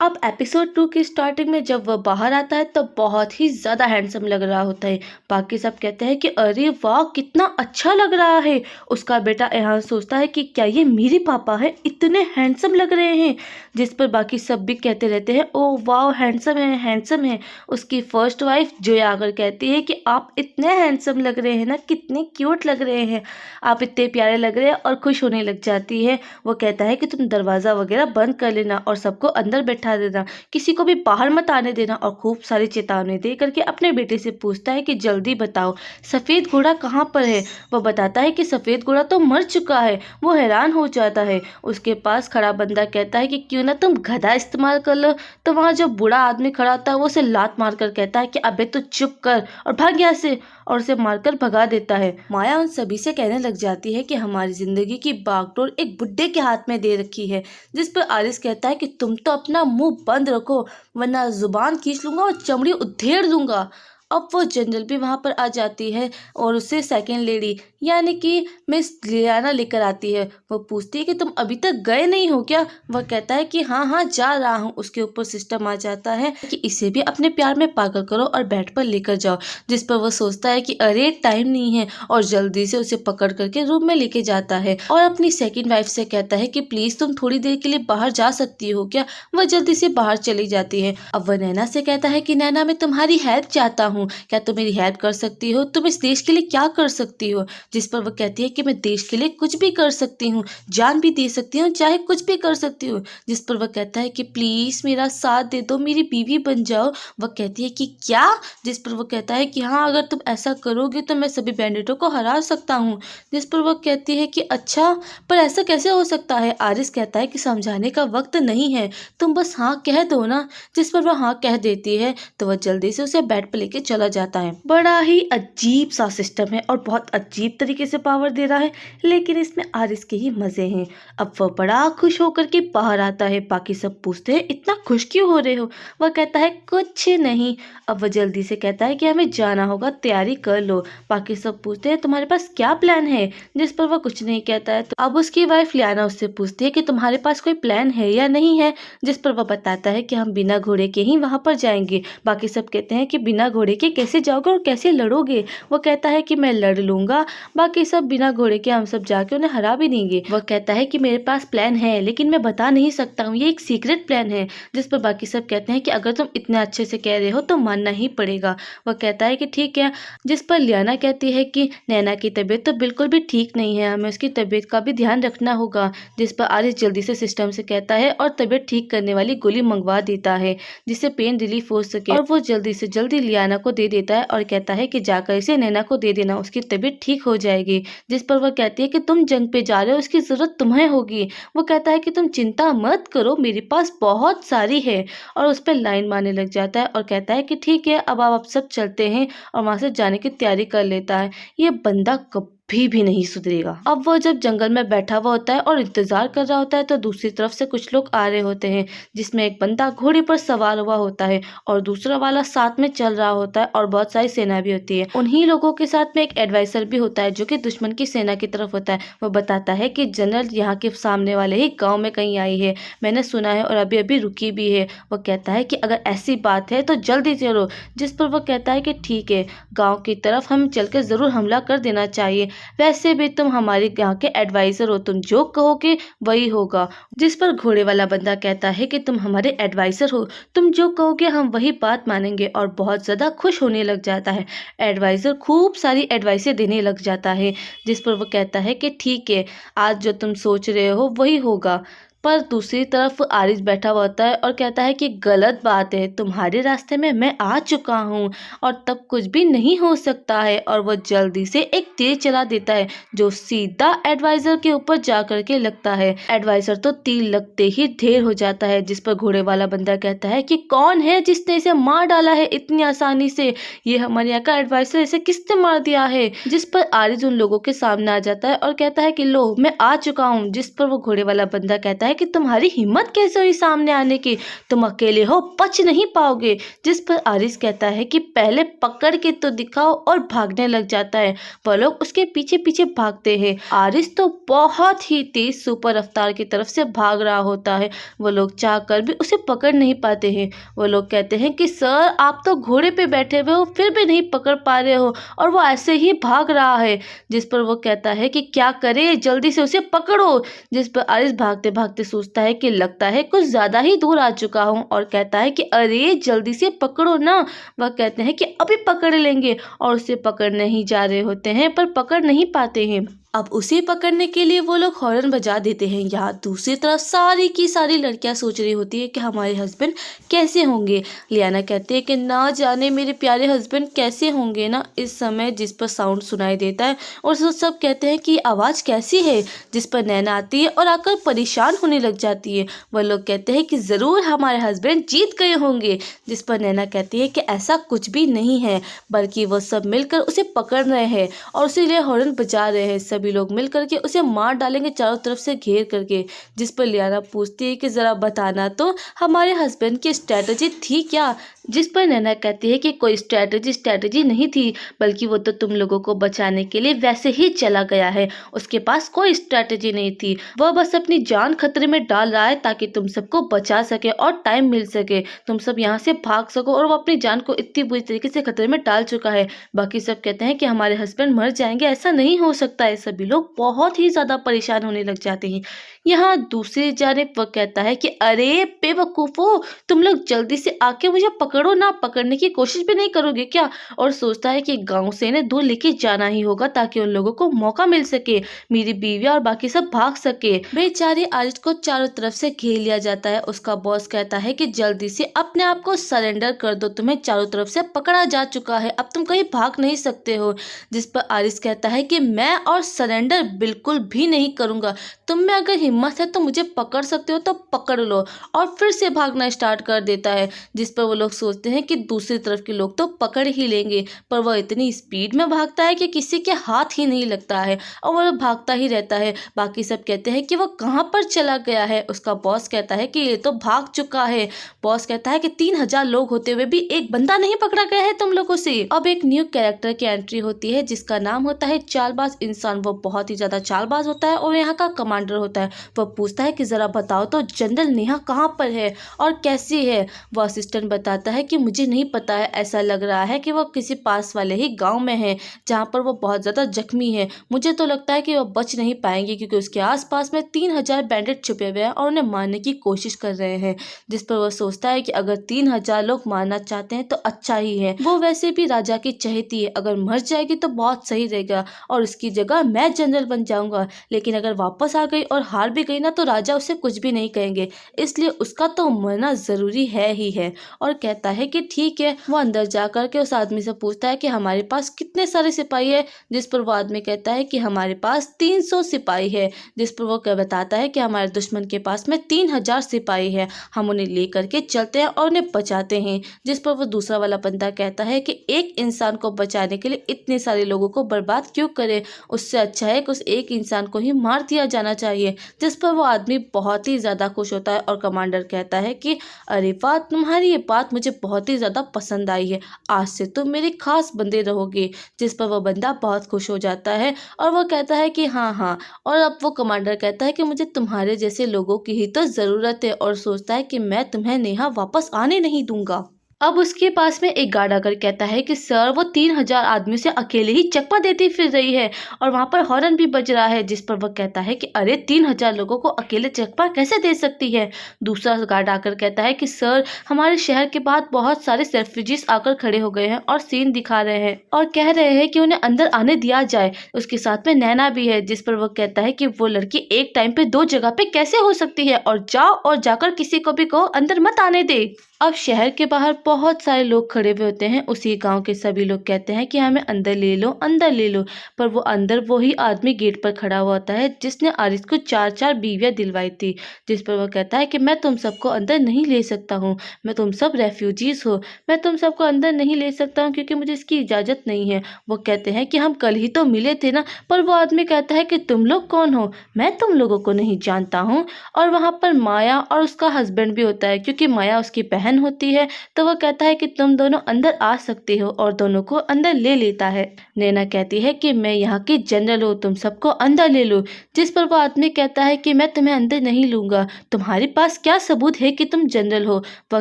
अब एपिसोड 2 की स्टार्टिंग में जब वह बाहर आता है तो बहुत ही ज़्यादा हैंडसम लग रहा होता है। बाकी सब कहते हैं कि अरे वाह, कितना अच्छा लग रहा है। उसका बेटा एहान सोचता है कि क्या ये मेरे पापा है, इतने हैंडसम लग रहे हैं। जिस पर बाकी सब भी कहते रहते हैं ओ वाह, हैंडसम है, हैंडसम है। उसकी फर्स्ट वाइफ जोया आकर कहती है कि आप इतने हैंडसम लग रहे हैं ना, कितने क्यूट लग रहे हैं, आप इतने प्यारे लग रहे हैं, और खुश होने लग जाती है। वो कहता है कि तुम दरवाज़ा वगैरह बंद कर लेना और सबको अंदर बैठा देना, किसी को भी बाहर मत आने देना, और खूब सारी चेतावनी दे करके अपने बेटे से पूछता है कि जल्दी बताओ सफ़ेद घोड़ा कहाँ पर है। वो बताता है कि सफ़ेद घोड़ा तो मर चुका है। वो हैरान हो जाता है। उसके पास खड़ा बंदा कहता है कि क्यों ना तुम गधा इस्तेमाल कर लो। तो वहाँ जो बूढ़ा आदमी खड़ा था वो उसे लात मार कर कहता है कि अबे तो चुप कर और भाग यहाँ से, और उसे मारकर भगा देता है। माया उन सभी से कहने लग जाती है कि हमारी जिंदगी की बागडोर एक बुड्ढे के हाथ में दे रखी है। जिस पर आरिस कहता है कि तुम तो अपना मुंह बंद रखो, वरना जुबान खींच लूंगा और चमड़ी उधेड़ दूंगा। अब वो जनरल भी वहाँ पर आ जाती है और उससे सेकंड लेडी यानी कि मिस लियाना लेकर आती है। वो पूछती है कि तुम अभी तक गए नहीं हो क्या। वह कहता है कि हाँ हाँ जा रहा हूँ। उसके ऊपर सिस्टम आ जाता है कि इसे भी अपने प्यार में पागल करो और बेड पर लेकर जाओ। जिस पर वो सोचता है कि अरे टाइम नहीं है, और जल्दी से उसे पकड़ करके रूम में लेके जाता है और अपनी सेकंड वाइफ से कहता है कि प्लीज तुम थोड़ी देर के लिए बाहर जा सकती हो क्या। वह जल्दी से बाहर चली जाती है। अब वह नैना से कहता है कि नैना, मैं तुम्हारी हेल्प चाहता हूँ, क्या तुम मेरी हेल्प कर सकती हो, तुम इस देश के लिए क्या कर सकती हो। जिस पर वह कहती है कि मैं देश के लिए कुछ भी कर सकती हूँ, जान भी दे सकती हूँ, चाहे कुछ भी कर सकती हूँ। जिस पर वह कहता है कि प्लीज मेरा साथ दे दो, मेरी बीवी बन जाओ। वह कहती है कि क्या। जिस पर वह कहता है कि हाँ, अगर तुम ऐसा करोगे तो मैं सभी बैंडिटों को हरा सकता हूँ। जिस पर वह कहती है कि अच्छा, पर ऐसा कैसे हो सकता है। आरिस कहता है कि समझाने का वक्त नहीं है, तुम बस हाँ कह दो ना। जिस पर वह हाँ कह देती है तो वह जल्दी से उसे बेड पर लेके चला जाता है। बड़ा ही अजीब सा सिस्टम है और बहुत अजीब तरीके से पावर दे रहा है, लेकिन इसमें आरिस के ही मजे हैं। अब वह बड़ा खुश होकर के बाहर आता है। बाकी सब पूछते हैं इतना खुश क्यों हो रहे हो? वह कहता है कुछ नहीं। अब वह जल्दी से कहता है कि हमें जाना होगा, तैयारी कर लो। बाकी सब पूछते हैं तुम्हारे पास क्या प्लान है? जिस पर वह कुछ नहीं कहता है। तो अब उसकी वाइफ लियाना उससे पूछती है कि तुम्हारे पास कोई प्लान है या नहीं है? जिस पर वह बताता है कि हम बिना घोड़े के ही वहां पर जाएंगे। बाकी सब कहते हैं कि बिना घोड़े के कैसे जाओगे और कैसे लड़ोगे? वो कहता है कि मैं लड़ लूंगा। बाकी सब बिना घोड़े के हम सब जाके उन्हें हरा भी देंगे। वह कहता है कि मेरे पास प्लान है लेकिन मैं बता नहीं सकता हूँ, ये एक सीक्रेट प्लान है। जिस पर बाकी सब कहते हैं कि अगर तुम इतने अच्छे से कह रहे हो तो मानना ही पड़ेगा। वह कहता है कि ठीक है। जिस पर लियाना कहती है कि नैना की तबीयत तो बिल्कुल भी ठीक नहीं है, हमें उसकी तबीयत का भी ध्यान रखना होगा। जिस पर आरिस जल्दी से सिस्टम से कहता है और तबीयत ठीक करने वाली गोली मंगवा देता है जिससे पेन रिलीफ हो सके। और वो जल्दी से जल्दी लियाना को दे देता है और कहता है कि जाकर इसे नैना को दे देना, उसकी तबीयत ठीक हो जाएगी। जिस पर वह कहती है कि तुम जंग पे जा रहे हो, उसकी जरूरत तुम्हें होगी। वो कहता है कि तुम चिंता मत करो, मेरे पास बहुत सारी है। और उस पर लाइन मारने लग जाता है और कहता है कि ठीक है अब आप सब चलते हैं, और वहां से जाने की तैयारी कर लेता है। ये बंदा कभी भी नहीं सुधरेगा। अब वो जब जंगल में बैठा हुआ होता है और इंतजार कर रहा होता है तो दूसरी तरफ से कुछ लोग आ रहे होते हैं, जिसमें एक बंदा घोड़े पर सवार हुआ होता है और दूसरा वाला साथ में चल रहा होता है और बहुत सारी सेना भी होती है। उन्हीं लोगों के साथ में एक एडवाइजर भी होता है जो कि दुश्मन की सेना की तरफ होता है। वो बताता है कि जनरल यहाँ के सामने वाले ही गाँव में कहीं आई है, मैंने सुना है, और अभी अभी रुकी भी है। वो कहता है कि अगर ऐसी बात है तो जल्दी चलो। जिस पर वो कहता है कि ठीक है, गाँव की तरफ हम चलकर जरूर हमला कर देना चाहिए, वैसे भी तुम हमारे यहाँ के एडवाइजर हो, तुम जो कहोगे वही होगा। जिस पर घोड़े वाला बंदा कहता है कि तुम हमारे एडवाइजर हो, तुम जो कहोगे हम वही बात मानेंगे, और बहुत ज्यादा खुश होने लग जाता है। एडवाइजर खूब सारी एडवाइसें देने लग जाता है। जिस पर वो कहता है कि ठीक है, आज जो तुम सोच रहे हो वही होगा। पर दूसरी तरफ आरिस बैठा हुआ होता है और कहता है कि गलत बात है, तुम्हारे रास्ते में मैं आ चुका हूँ और तब कुछ भी नहीं हो सकता है। और वो जल्दी से एक तीर चला देता है जो सीधा एडवाइजर के ऊपर जा करके लगता है। एडवाइजर तो तीर लगते ही ढेर हो जाता है। जिस पर घोड़े वाला बंदा कहता है कि कौन है जिसने इसे मार डाला है इतनी आसानी से? ये हमारे यहाँ का एडवाइजर, इसे किसने मार दिया है? जिस पर आरिस उन लोगों के सामने आ जाता है और कहता है कि लो मैं आ चुका हूँ। जिस पर वो घोड़े वाला बंदा कहता है कि तुम्हारी हिम्मत कैसे हुई सामने आने की, तुम अकेले हो, बच नहीं पाओगे। जिस पर आरिस कहता है कि पहले पकड़ के तो दिखाओ, और भागने लग जाता है। वो लोग उसके पीछे पीछे भागते हैं। आरिस तो बहुत ही तेज सुपर रफ्तार की तरफ से भाग रहा होता है। वो लोग चाह कर भी उसे पकड़ नहीं पाते हैं। वो लोग कहते हैं कि सर आप तो घोड़े पे बैठे हुए हो फिर भी नहीं पकड़ पा रहे हो, और वो ऐसे ही भाग रहा है। जिस पर वो कहता है कि क्या करे, जल्दी से उसे पकड़ो। जिस पर आरिस भागते भागते सोचता है कि लगता है कुछ ज्यादा ही दूर आ चुका हूँ, और कहता है कि अरे जल्दी से पकड़ो ना। वह कहते हैं कि अभी पकड़ लेंगे, और उसे पकड़ने ही जा रहे होते हैं पर पकड़ नहीं पाते हैं। अब उसे पकड़ने के लिए वो लोग हॉर्न बजा देते हैं। यहाँ दूसरी तरफ सारी की सारी लड़कियां सोच रही होती है कि हमारे हस्बैंड कैसे होंगे। लियाना कहती है कि ना जाने मेरे प्यारे हस्बैंड कैसे होंगे ना इस समय। जिस पर साउंड सुनाई देता है और सब कहते हैं कि आवाज़ कैसी है। जिस पर नैना आती है और आकर परेशान होने लग जाती है। वह लोग कहते हैं कि ज़रूर हमारे हस्बैंड जीत गए होंगे। जिस पर नैना कहती है कि ऐसा कुछ भी नहीं है, बल्कि वो सब मिलकर उसे पकड़ रहे हैं और उसी लिए हॉर्न बजा रहे हैं। सभी लोग मिल करके उसे मार डालेंगे चारों तरफ से घेर करके। जिस पर लियाना पूछती है कि ज़रा बताना तो हमारे हस्बैंड की स्ट्रैटेजी थी क्या। जिस पर नैना कहती है कि कोई स्ट्रैटेजी नहीं थी, बल्कि वो तो तुम लोगों को बचाने के लिए वैसे ही चला गया है, उसके पास कोई स्ट्रैटेजी नहीं थी। वह बस अपनी जान खतरे में डाल रहा है ताकि तुम सबको बचा सके और टाइम मिल सके, तुम सब यहाँ से भाग सको। और वो अपनी जान को इतनी बुरी तरीके से खतरे में डाल चुका है। बाकी सब कहते हैं कि हमारे हस्बैंड मर जाएंगे, ऐसा नहीं हो सकता है। सभी लोग बहुत ही ज्यादा परेशान होने लग जाते हैं। यहाँ दूसरी जानिब वह कहता है कि अरे बेवकूफो, तुम लोग जल्दी से आके मुझे पकड़ो ना, पकड़ने की कोशिश भी नहीं करोगे क्या। और सोचता है कि गांव से इन्हें दूर लेके जाना ही होगा ताकि उन लोगों को मौका मिल सके, मेरी बीवी और बाकी सब भाग सके। बेचारे आरिस को चारों तरफ से घेर लिया जाता है। उसका बॉस कहता है कि जल्दी से अपने आप को सरेंडर कर दो, तुम्हें चारों तरफ से पकड़ा जा चुका है, अब तुम कहीं भाग नहीं सकते हो। जिस पर आरिस कहता है कि मैं और सरेंडर बिल्कुल भी नहीं करूंगा, तुम में अगर हिम्मत है तो मुझे पकड़ सकते हो तो पकड़ लो, और फिर से भागना स्टार्ट कर देता है। जिस पर वो लोग सोचते हैं कि दूसरी तरफ के लोग तो पकड़ ही लेंगे, पर वह इतनी स्पीड में भागता है कि किसी के हाथ ही नहीं लगता है और वह भागता ही रहता है। बाकी सब कहते हैं कि वो कहाँ पर चला गया है। उसका बॉस कहता है कि ये तो भाग चुका है। बॉस कहता है कि 3000 लोग होते हुए भी एक बंदा नहीं पकड़ा गया है तुम लोगों से। अब एक न्यू कैरेक्टर की एंट्री होती है जिसका नाम होता है चालबाज इंसान। वो बहुत ही ज्यादा चालबाज होता है और यहाँ का कमांडर होता है। वह पूछता है कि जरा बताओ तो जनरल नेहा कहाँ पर है और कैसी है। वो असिस्टेंट बताता है कि मुझे नहीं पता है, ऐसा लग रहा है कि वो किसी पास वाले ही गांव में है जहां पर वो बहुत ज़्यादा जख्मी है। मुझे तो लगता है कि वो बच नहीं पाएंगे क्योंकि उसके आसपास में 3000 बैंडेड छुपे हुए हैं और उन्हें मारने की कोशिश कर रहे हैं। जिस पर वो सोचता है कि अगर 3000 लोग मारना चाहते हैं तो अच्छा ही है। वो वैसे भी राजा की चहेती है, अगर मर जाएगी तो बहुत सही रहेगा और उसकी जगह मैं जनरल बन जाऊंगा। लेकिन अगर वापस आ गई और हार भी गई ना तो राजा उसे कुछ भी नहीं कहेंगे, इसलिए उसका तो मरना जरूरी है ही है। और कहता है कि ठीक है। वो अंदर जाकर के उस आदमी से पूछता है कि हमारे पास कितने सारे सिपाही है। जिस पर वो आदमी कहता है कि हमारे पास 300 सिपाही है। जिस पर वो बताता है कि हमारे दुश्मन के पास में 3000 सिपाही है, हम उन्हें लेकर के चलते हैं और उन्हें बचाते हैं। जिस पर वो दूसरा वाला बंदा कहता है कि एक इंसान को बचाने के लिए इतने सारे लोगों को बर्बाद क्यों करे, उससे अच्छा है कि उस एक इंसान को ही मार दिया जाना चाहिए। जिस पर वो आदमी बहुत ही ज्यादा खुश होता है और कमांडर कहता है कि अरे वाह, तुम्हारी ये बात मुझे बहुत ही ज़्यादा पसंद आई है, आज से तुम मेरे खास बंदे रहोगे। जिस पर वो बंदा बहुत खुश हो जाता है और वो कहता है कि हाँ हाँ। और अब वो कमांडर कहता है कि मुझे तुम्हारे जैसे लोगों की ही तो ज़रूरत है और सोचता है कि मैं तुम्हें नेहा वापस आने नहीं दूंगा। अब उसके पास में एक गार्ड आकर कहता है कि सर वो 3000 आदमियों से अकेले ही चकमा देती फिर रही है और वहां पर हॉर्न भी बज रहा है। जिस पर वह कहता है कि अरे 3000 लोगों को अकेले चकमा कैसे दे सकती है। दूसरा गार्ड आकर कहता है कि सर हमारे शहर के बाहर बहुत सारे रेफ्यूजीज आकर खड़े हो गए हैं और सीन दिखा रहे हैं और कह रहे हैं कि उन्हें अंदर आने दिया जाए। उसके साथ में नैना भी है। जिस पर वह कहता है कि वो लड़की एक टाइम पे 2 जगह पे कैसे हो सकती है और जाओ और जाकर किसी को भी कहो अंदर मत आने दे। अब शहर के बाहर बहुत सारे लोग खड़े हुए होते हैं। उसी गांव के सभी लोग कहते हैं कि हमें अंदर ले लो अंदर ले लो, पर वो अंदर वही आदमी गेट पर खड़ा हुआ होता है जिसने आरिस को 4 बीवियां दिलवाई थी। जिस पर वो कहता है कि मैं तुम सबको अंदर नहीं ले सकता हूँ, मैं तुम सब रेफ्यूजीज हो, मैं तुम सबको अंदर नहीं ले सकता हूँ क्योंकि मुझे इसकी इजाज़त नहीं है। वो कहते हैं कि हम कल ही तो मिले थे ना, पर वो आदमी कहता है कि तुम लोग कौन हो, मैं तुम लोगों को नहीं जानता हूँ। और वहाँ पर माया और उसका हस्बैंड भी होता है क्योंकि माया उसकी बहन होती है। तो वह कहता है कि तुम दोनों अंदर आ सकते हो और दोनों को अंदर ले लेता है। नैना कहती है कि मैं यहाँ की जनरल हूँ, तुम सबको अंदर ले लो। जिस पर वो आदमी कहता है कि मैं तुम्हें अंदर नहीं लूंगा, तुम्हारे पास क्या सबूत है कि तुम जनरल हो। वह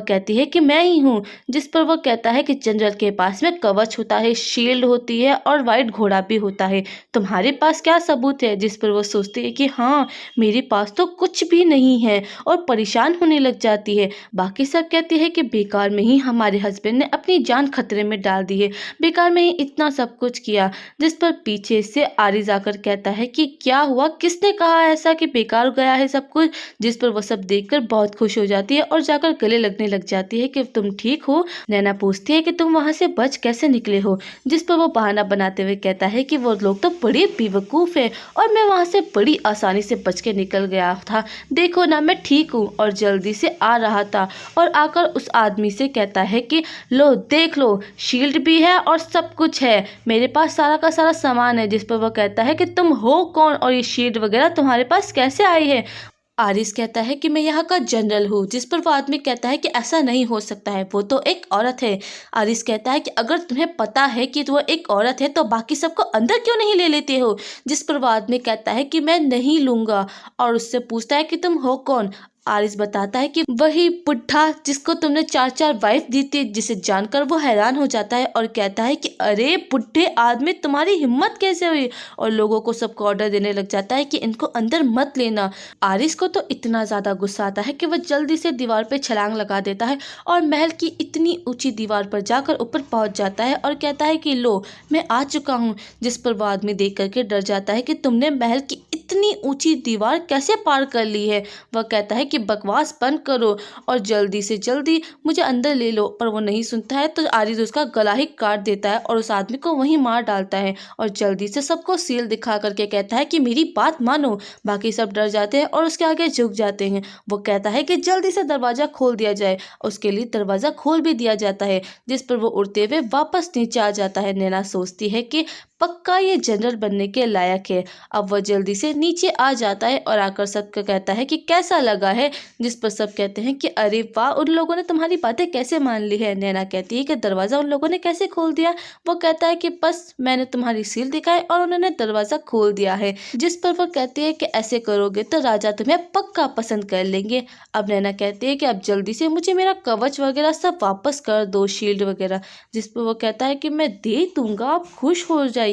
कहती है कि मैं ही हूँ। जिस पर वह कहता है कि जनरल के पास में कवच होता है, शील्ड होती है और व्हाइट घोड़ा भी होता है, तुम्हारे पास क्या सबूत है। जिस पर वो सोचती है कि हाँ मेरे पास तो कुछ भी नहीं है और परेशान होने लग जाती है। बाकी सब कहती है कि बेकार में ही हमारे हस्बैंड ने अपनी जान खतरे में डाल दी है, बेकार में ही इतना सब कुछ किया। जिस पर पीछे से आरिज आकर कहता है कि क्या हुआ, किसने कहा ऐसा कि बेकार गया है सब कुछ। जिस पर वो सब देखकर बहुत खुश हो जाती है और जाकर गले लगने लग जाती है कि तुम ठीक हो। नैना पूछती है कि तुम वहां से बच कैसे निकले हो। जिस पर वो बहाना बनाते हुए कहता है कि वो लोग तो बड़े बेवकूफ है और मैं वहां से बड़ी आसानी से बच के निकल गया था, देखो ना मैं ठीक हूँ और जल्दी से आ रहा था। और आकर उस आदमी से कहता है कि लो देख लो, शील्ड भी है और सब कुछ है, मेरे पास सारा का सारा सामान है। जिस पर वह कहता है कि तुम हो कौन और ये शील्ड वगैरह तुम्हारे पास कैसे आई है। आरिस कहता है कि मैं यहाँ का जनरल हूँ। जिस पर वो आदमी कहता है कि ऐसा नहीं हो सकता है, वो तो एक औरत है। आरिस कहता है कि अगर तुम्हें पता है कि वो एक औरत है तो बाकी सबको अंदर क्यों नहीं ले लेते हो। जिस पर वो आदमी कहता है कि मैं नहीं लूंगा और उससे पूछता है कि तुम हो कौन। आरिस बताता है कि वही बुढ़ा जिसको तुमने 4 वाइफ दी थी, जिसे जानकर वो हैरान हो जाता है और कहता है कि अरे बुढ़े आदमी तुम्हारी हिम्मत कैसे हुई, और लोगों को सबको ऑर्डर देने लग जाता है कि इनको अंदर मत लेना। आरिस को तो इतना ज़्यादा गुस्सा आता है कि वह जल्दी से दीवार पे छलांग लगा देता है और महल की इतनी ऊंची दीवार पर जाकर ऊपर पहुंच जाता है और कहता है कि लो मैं आ चुका हूँ। जिस पर वो आदमी देख करके डर जाता है कि तुमने महल की इतनी ऊंची दीवार कैसे पार कर ली है। वह कहता है कि बकवास बंद करो और जल्दी से जल्दी मुझे अंदर ले लो। पर वो नहीं सुनता है तो आरिस उसका गला ही काट देता है और उस आदमी को वहीं मार डालता है और जल्दी से सबको सील दिखा करके कहता है कि मेरी बात मानो। बाकी सब डर जाते हैं और उसके आगे झुक जाते हैं। वो कहता है कि जल्दी से दरवाज़ा खोल दिया जाए। उसके लिए दरवाज़ा खोल भी दिया जाता है, जिस पर वो उड़ते हुए वापस नीचे आ जाता है। नैना सोचती है कि पक्का ये जनरल बनने के लायक है। अब वह जल्दी से नीचे आ जाता है और आकर सबको कहता है कि कैसा लगा है, जिस पर सब कहते हैं कि अरे वाह, उन लोगों ने तुम्हारी बातें कैसे मान ली है। नैना कहती है कि दरवाज़ा उन लोगों ने कैसे खोल दिया। वो कहता है कि बस मैंने तुम्हारी सील दिखाई और उन्होंने दरवाज़ा खोल दिया है। जिस पर वो कहती है कि ऐसे करोगे तो राजा तुम्हें पक्का पसंद कर लेंगे। अब नैना कहती है कि अब जल्दी से मुझे मेरा कवच वगैरह सब वापस कर दो, शील्ड वगैरह। जिस पर वो कहता है कि मैं दे दूंगा, आप खुश हो जाइए।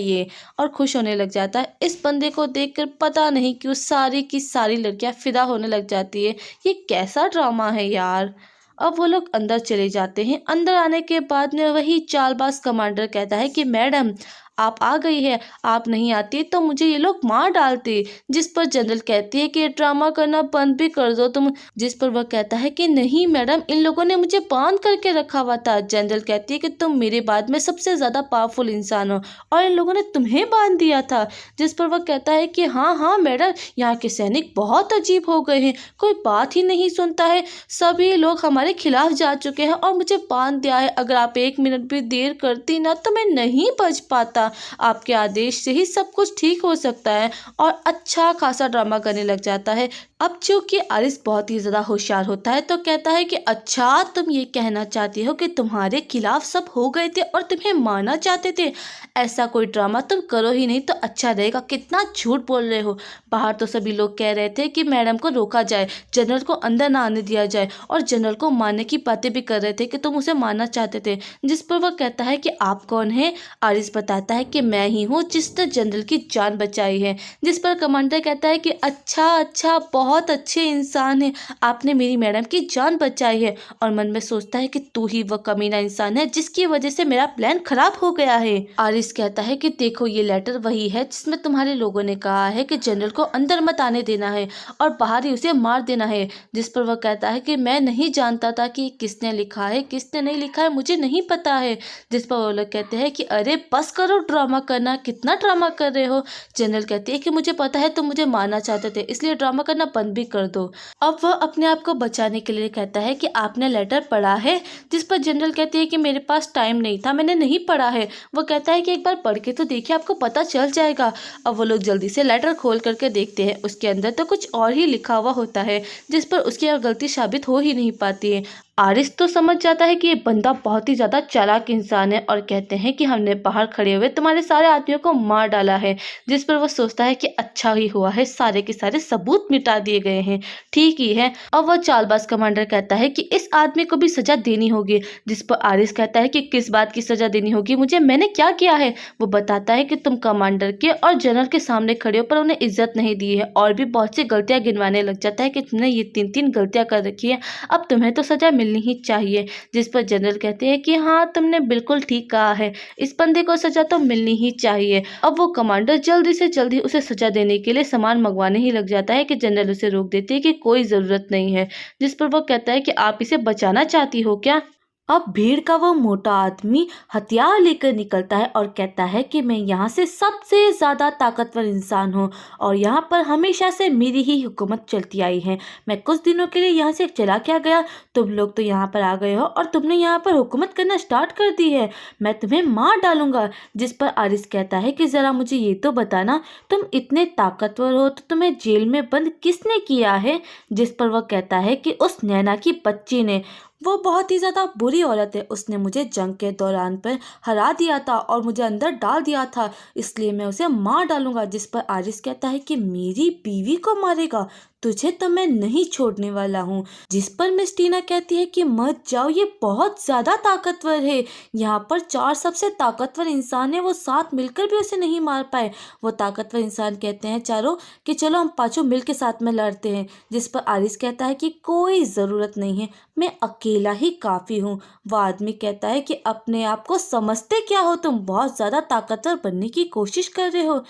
और खुश होने लग जाता है। इस बंदे को देखकर पता नहीं क्यों सारी की सारी लड़कियां फिदा होने लग जाती है। ये कैसा ड्रामा है यार। अब वो लोग अंदर चले जाते हैं। अंदर आने के बाद में वही चालबाज कमांडर कहता है कि मैडम आप आ गई है, आप नहीं आती तो मुझे ये लोग मार डालते। जिस पर जनरल कहती है कि ये ड्रामा करना बंद भी कर दो तुम। जिस पर वह कहता है कि नहीं मैडम, इन लोगों ने मुझे बांध करके रखा हुआ था। जनरल कहती है कि तुम मेरे बाद में सबसे ज़्यादा पावरफुल इंसान हो और इन लोगों ने तुम्हें बांध दिया था। जिस पर वह कहता है कि हाँ हाँ मैडम, यहाँ के सैनिक बहुत अजीब हो गए हैं, कोई बात ही नहीं सुनता है। सभी लोग हमारे खिलाफ जा चुके हैं और मुझे बांध दिया है। अगर आप 1 मिनट भी देर करती ना तो मैं नहीं बच पाता। आपके आदेश से ही सब कुछ ठीक हो सकता है। और अच्छा खासा ड्रामा करने लग जाता है। अब चूंकि आरिस बहुत ही ज़्यादा होशियार होता है तो कहता है कि अच्छा, तुम ये कहना चाहती हो कि तुम्हारे खिलाफ सब हो गए थे और तुम्हें मारना चाहते थे। ऐसा कोई ड्रामा तुम करो ही नहीं तो अच्छा रहेगा। कितना झूठ बोल रहे हो। बाहर तो सभी लोग कह रहे थे कि मैडम को रोका जाए, जनरल को अंदर ना आने दिया जाए और जनरल को मारने की बातें भी कर रहे थे कि तुम उसे मारना चाहते थे। जिस पर वह कहता है कि आप कौन है। आरिस बताता है कि मैं ही हूँ जिसने जनरल की जान बचाई है। जिस पर कमांडर कहता है कि अच्छा अच्छा, बहुत अच्छे इंसान है, आपने मेरी मैडम की जान बचाई है। और मन में सोचता है कि तू ही वह कमीना इंसान है जिसकी वजह से मेरा प्लान खराब हो गया है। आरिस कहता है कि देखो ये लेटर वही है जिसमें तुम्हारे लोगों ने कहा है कि जनरल को अंदर मत आने देना है और बाहर ही उसे मार देना है। जिस पर वह कहता है कि मैं नहीं जानता था कि किसने लिखा है किसने नहीं लिखा है, मुझे नहीं पता है। जिस पर वो लोग कहते हैं कि अरे बस करो ड्रामा करना, कितना ड्रामा कर रहे हो। जनरल कहती है कि मुझे पता है तुम मुझे मारना चाहते थे, इसलिए ड्रामा करना बंद भी कर दो। अब वह अपने आप को बचाने के लिए कहता है कि आपने लेटर पढ़ा है। जिस पर जनरल कहती है कि मेरे पास टाइम नहीं था, मैंने नहीं पढ़ा है। वो कहता है कि एक बार पढ़ के तो देखिए, आपको पता चल जाएगा। अब वो लोग जल्दी से लेटर खोल करके देखते हैं। उसके अंदर तो कुछ और ही लिखा हुआ होता है, जिस पर उसकी गलती साबित हो ही नहीं पाती है। आरिस तो समझ जाता है कि ये बंदा बहुत ही ज़्यादा चालाक इंसान है और कहते हैं कि हमने बाहर खड़े हुए तुम्हारे सारे आदमियों को मार डाला है। जिस पर वो सोचता है कि अच्छा ही हुआ है, सारे के सारे सबूत मिटा दिए गए हैं, ठीक ही है। और वह चालबाज कमांडर कहता है कि इस आदमी को भी सजा देनी होगी। जिस पर आरिस कहता है कि किस बात की सजा देनी होगी मुझे, मैंने क्या किया है। वो बताता है कि तुम कमांडर के और जनरल के सामने खड़े हो पर उन्हें इज्जत नहीं दी है और भी बहुत सी गलतियां गिनवाने लग जाता है कि तुमने ये 3 गलतियां कर रखी है, अब तुम्हें तो सजा मिलनी ही चाहिए। जिस पर जनरल कहते हैं कि हाँ तुमने बिल्कुल ठीक कहा है, इस बंदे को सजा तो मिलनी ही चाहिए। अब वो कमांडर जल्दी से जल्दी उसे सजा देने के लिए सामान मंगवाने ही लग जाता है कि जनरल उसे रोक देते हैं कि कोई ज़रूरत नहीं है। जिस पर वो कहता है कि आप इसे बचाना चाहती हो क्या। अब भीड़ का वो मोटा आदमी हथियार लेकर निकलता है और कहता है कि मैं यहाँ से सबसे ज़्यादा ताकतवर इंसान हूँ और यहाँ पर हमेशा से मेरी ही हुकूमत चलती आई है। मैं कुछ दिनों के लिए यहाँ से चला क्या गया, तुम लोग तो यहाँ पर आ गए हो और तुमने यहाँ पर हुकूमत करना स्टार्ट कर दी है, मैं तुम्हें मार डालूंगा। जिस पर आरिस कहता है कि ज़रा मुझे ये तो बताना, तुम इतने ताकतवर हो तो तुम्हें जेल में बंद किसने किया है। जिस पर वह कहता है कि उस नैना की बच्ची ने, वो बहुत ही ज़्यादा बुरी औरत है, उसने मुझे जंग के दौरान पर हरा दिया था और मुझे अंदर डाल दिया था, इसलिए मैं उसे मार डालूंगा। जिस पर आरिस कहता है कि मेरी बीवी को मारेगा, तुझे तो मैं नहीं छोड़ने वाला हूँ। जिस पर मिस टीना कहती है कि मत जाओ, ये बहुत ज़्यादा ताकतवर है, यहाँ पर 4 सबसे ताकतवर इंसान है, वो साथ मिलकर भी उसे नहीं मार पाए। वो ताकतवर इंसान कहते हैं चारों कि चलो हम पाँचों मिल के साथ में लड़ते हैं। जिस पर आरिस कहता है कि कोई ज़रूरत नहीं है, मैं अकेला ही काफ़ी हूँ। वो आदमी कहता है कि अपने आप को समझते क्या हो तुम, बहुत ज़्यादा ताकतवर बनने की कोशिश कर रहे हो।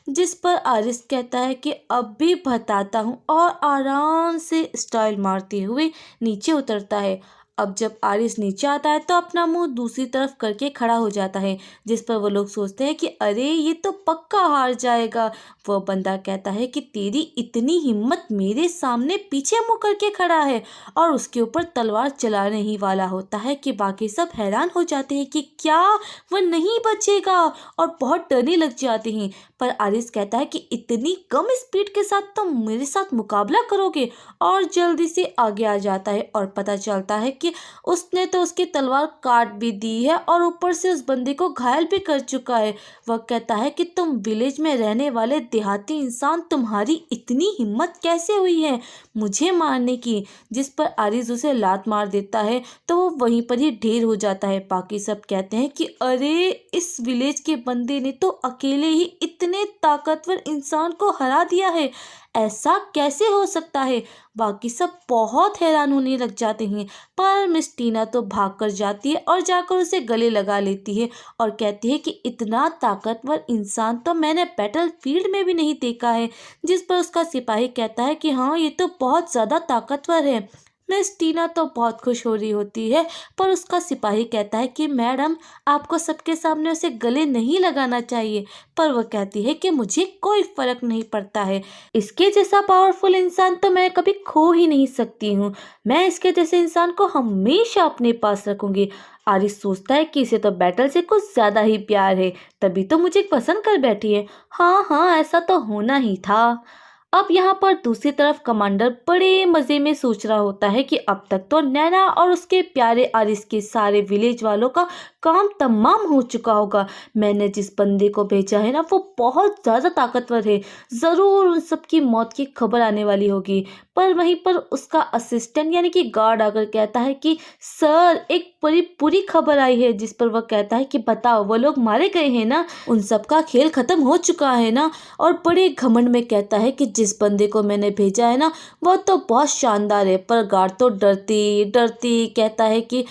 जिस पर आरिस कहता है कि अब भी बताता हूँ, और आराम से स्टाइल मारते हुए नीचे उतरता है। अब जब आरिस नीचे आता है तो अपना मुंह दूसरी तरफ करके खड़ा हो जाता है, जिस पर वो लोग सोचते हैं कि अरे ये तो पक्का हार जाएगा। वो बंदा कहता है कि तेरी इतनी हिम्मत, मेरे सामने पीछे मुंह करके खड़ा है, और उसके ऊपर तलवार चलाने ही वाला होता है कि बाकी सब हैरान हो जाते हैं कि क्या वह नहीं बचेगा, और बहुत डरने लग जाते हैं। पर आरिस कहता है कि इतनी कम स्पीड के साथ तुम मेरे साथ मुकाबला करोगे, और जल्दी से आगे आ जाता है और पता चलता है कि उसने तो उसकी तलवार काट भी दी है और ऊपर से उस बंदे को घायल भी कर चुका है। वह कहता है कि तुम विलेज में रहने वाले देहाती इंसान, तुम्हारी इतनी हिम्मत कैसे हुई है मुझे मारने की। जिस पर आरिस उसे लात मार देता है तो वो वहीं पर ही ढेर हो जाता है। बाकी सब कहते हैं कि अरे इस विलेज के बंदे ने तो अकेले ही इतने ताकतवर इंसान को हरा दिया है, ऐसा कैसे हो सकता है। बाकी सब बहुत हैरान होने लग जाते हैं, पर मिस टीना तो भाग कर जाती है और जाकर उसे गले लगा लेती है और कहती है कि इतना ताकतवर इंसान तो मैंने बैटल फील्ड में भी नहीं देखा है। जिस पर उसका सिपाही कहता है कि हाँ ये तो बहुत ज़्यादा ताकतवर है। मिस टीना तो बहुत खुश हो रही होती है, पर उसका सिपाही कहता है कि मैडम आपको सबके सामने उसे गले नहीं लगाना चाहिए। पर वह कहती है कि मुझे कोई फर्क नहीं पड़ता है, इसके जैसा पावरफुल इंसान तो मैं कभी खो ही नहीं सकती हूँ, मैं इसके जैसे इंसान को हमेशा अपने पास रखूंगी। आरिस सोचता है कि इसे तो बैटल से कुछ ज्यादा ही प्यार है, तभी तो मुझे पसंद कर बैठी है। हाँ हाँ, ऐसा तो होना ही था। अब यहाँ पर दूसरी तरफ कमांडर बड़े मजे में सोच रहा होता है कि अब तक तो नैना और उसके प्यारे आरिस के सारे विलेज वालों का काम तमाम हो चुका होगा। मैंने जिस बंदे को भेजा है ना वो बहुत ज़्यादा ताकतवर है, ज़रूर उन सबकी मौत की खबर आने वाली होगी। पर वहीं पर उसका असिस्टेंट यानी कि गार्ड आकर कहता है कि सर एक बड़ी बुरी खबर आई है। जिस पर वह कहता है कि बताओ, वो लोग मारे गए हैं ना, उन सबका खेल खत्म हो चुका है ना। और बड़े घमंड में कहता है कि जिस बंदे को मैंने भेजा है ना वो तो बहुत शानदार है। पर गार्ड तो डरती डरती कहता है कि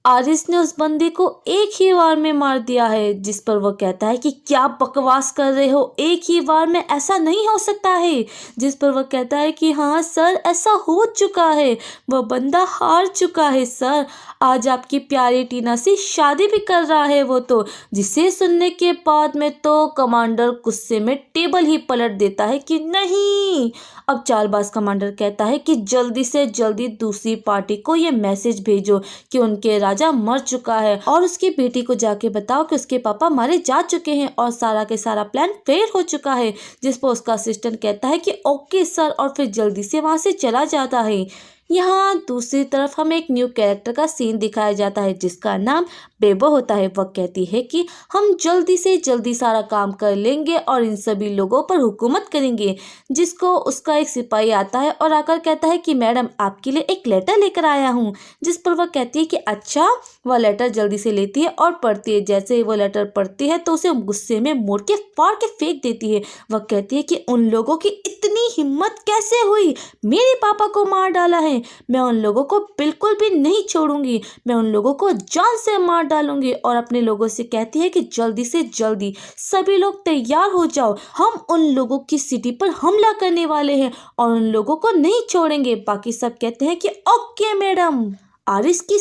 आरिस ने उस बंदे को एक ही वार में मार दिया है। जिस पर वो कहता है कि क्या बकवास कर रहे हो, एक ही वार में ऐसा नहीं हो सकता है। जिस पर वह कहता है कि हाँ सर ऐसा हो चुका है, वह बंदा हार चुका है सर, आज आपकी प्यारी टीना से शादी भी कर रहा है वो तो। जिसे सुनने के बाद में तो कमांडर गुस्से में टेबल ही पलट देता है कि नहीं। अब चालबाज कमांडर कहता है कि जल्दी से जल्दी दूसरी पार्टी को ये मैसेज भेजो कि उनके राजा मर चुका है, और उसकी बेटी को जाके बताओ कि उसके पापा मारे जा चुके हैं और सारा के सारा प्लान फेल हो चुका है। जिस पर उसका असिस्टेंट कहता है कि ओके सर, और फिर जल्दी से वहां से चला जाता है। यहाँ दूसरी तरफ हमें एक न्यू कैरेक्टर का सीन दिखाया जाता है जिसका नाम बेबो होता है। वह कहती है कि हम जल्दी से जल्दी सारा काम कर लेंगे और इन सभी लोगों पर हुकूमत करेंगे। जिसको उसका एक सिपाही आता है और आकर कहता है कि मैडम आपके लिए एक लेटर लेकर आया हूँ। जिस पर वह कहती है कि अच्छा। वह लेटर जल्दी से लेती है और पढ़ती है। जैसे ही वो लेटर पढ़ती है तो उसे गुस्से में मोड़ के फाड़ के फेंक देती है। वह कहती है कि उन लोगों की इतनी हिम्मत कैसे हुई, मेरे पापा को मार डाला है, मैं उन लोगों को बिल्कुल भी नहीं छोड़ूंगी, मैं उन लोगों को जान से मार डालूंगी। और अपने लोगों से कहती है कि जल्दी से जल्दी सभी लोग तैयार हो जाओ, हम उन लोगों की सिटी पर हमला करने वाले हैं और उन लोगों को नहीं छोड़ेंगे। बाकी सब कहते हैं कि ओके मैडम। आरिस की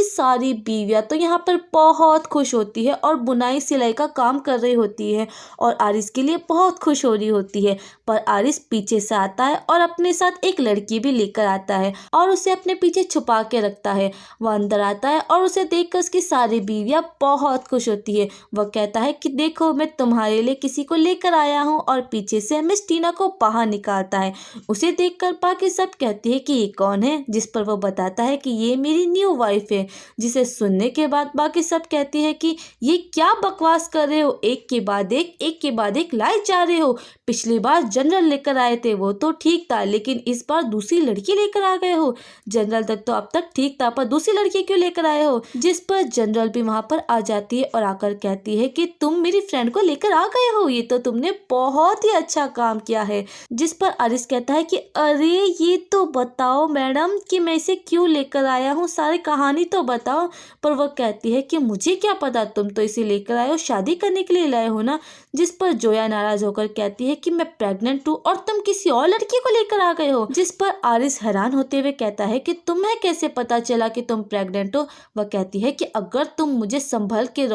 सारी बीवियां तो यहाँ पर बहुत खुश होती है और बुनाई सिलाई का काम कर रही होती है और आरिस के लिए बहुत खुश हो रही होती है। पर आरिस पीछे से आता है और अपने साथ एक लड़की भी लेकर आता है और उसे अपने पीछे छुपा के रखता है। वह अंदर आता है और उसे देखकर उसकी सारी बीवियां बहुत खुश होती है। वह कहता है कि देखो मैं तुम्हारे लिए किसी को लेकर आया हूँ, और पीछे से मिस टीना को बाहर निकालता है। उसे देखकर बाकी सब कहती है कि ये कौन है। जिस पर वो बताता है कि ये मेरी न्यू वाइफ है। जिसे सुनने के बाद बाकी सब कहती है कि ये क्या बकवास कर रहे हो, एक के बाद एक लाई जा रहे हो। पिछली बार जनरल लेकर आए थे वो तो ठीक था, लेकिन इस बार दूसरी लड़की लेकर आ गए हो। जनरल तक तो अब तक ठीक था, पर दूसरी लड़की क्यों लेकर आए हो। जिस पर जनरल भी वहां पर आ जाती है और आकर कहती है कि तुम मेरी फ्रेंड को लेकर आ गए हो, ये तो तुमने बहुत ही अच्छा काम किया है। जिस पर आरिस कहता है कि अरे ये तो बताओ मैडम कि मैं इसे क्यों लेकर आया आया हूँ, सारी कहानी तो बताओ। पर वह कहती है कि मुझे क्या पता, तुम तो इसे लेकर आए हो, शादी करने के लिए लाए हो ना। जिस पर जोया नाराज होकर कहती है कि मैं प्रेग्नेंट हूँ और तुम किसी और लड़की को लेकर आ गए हो। जिस पर आरिस हैरान होते हुए कहता है कि तुम्हें कैसे पता चला कि तुम प्रेग्नेंट हो। वह कहती है कि अगर तुम मुझे संभल के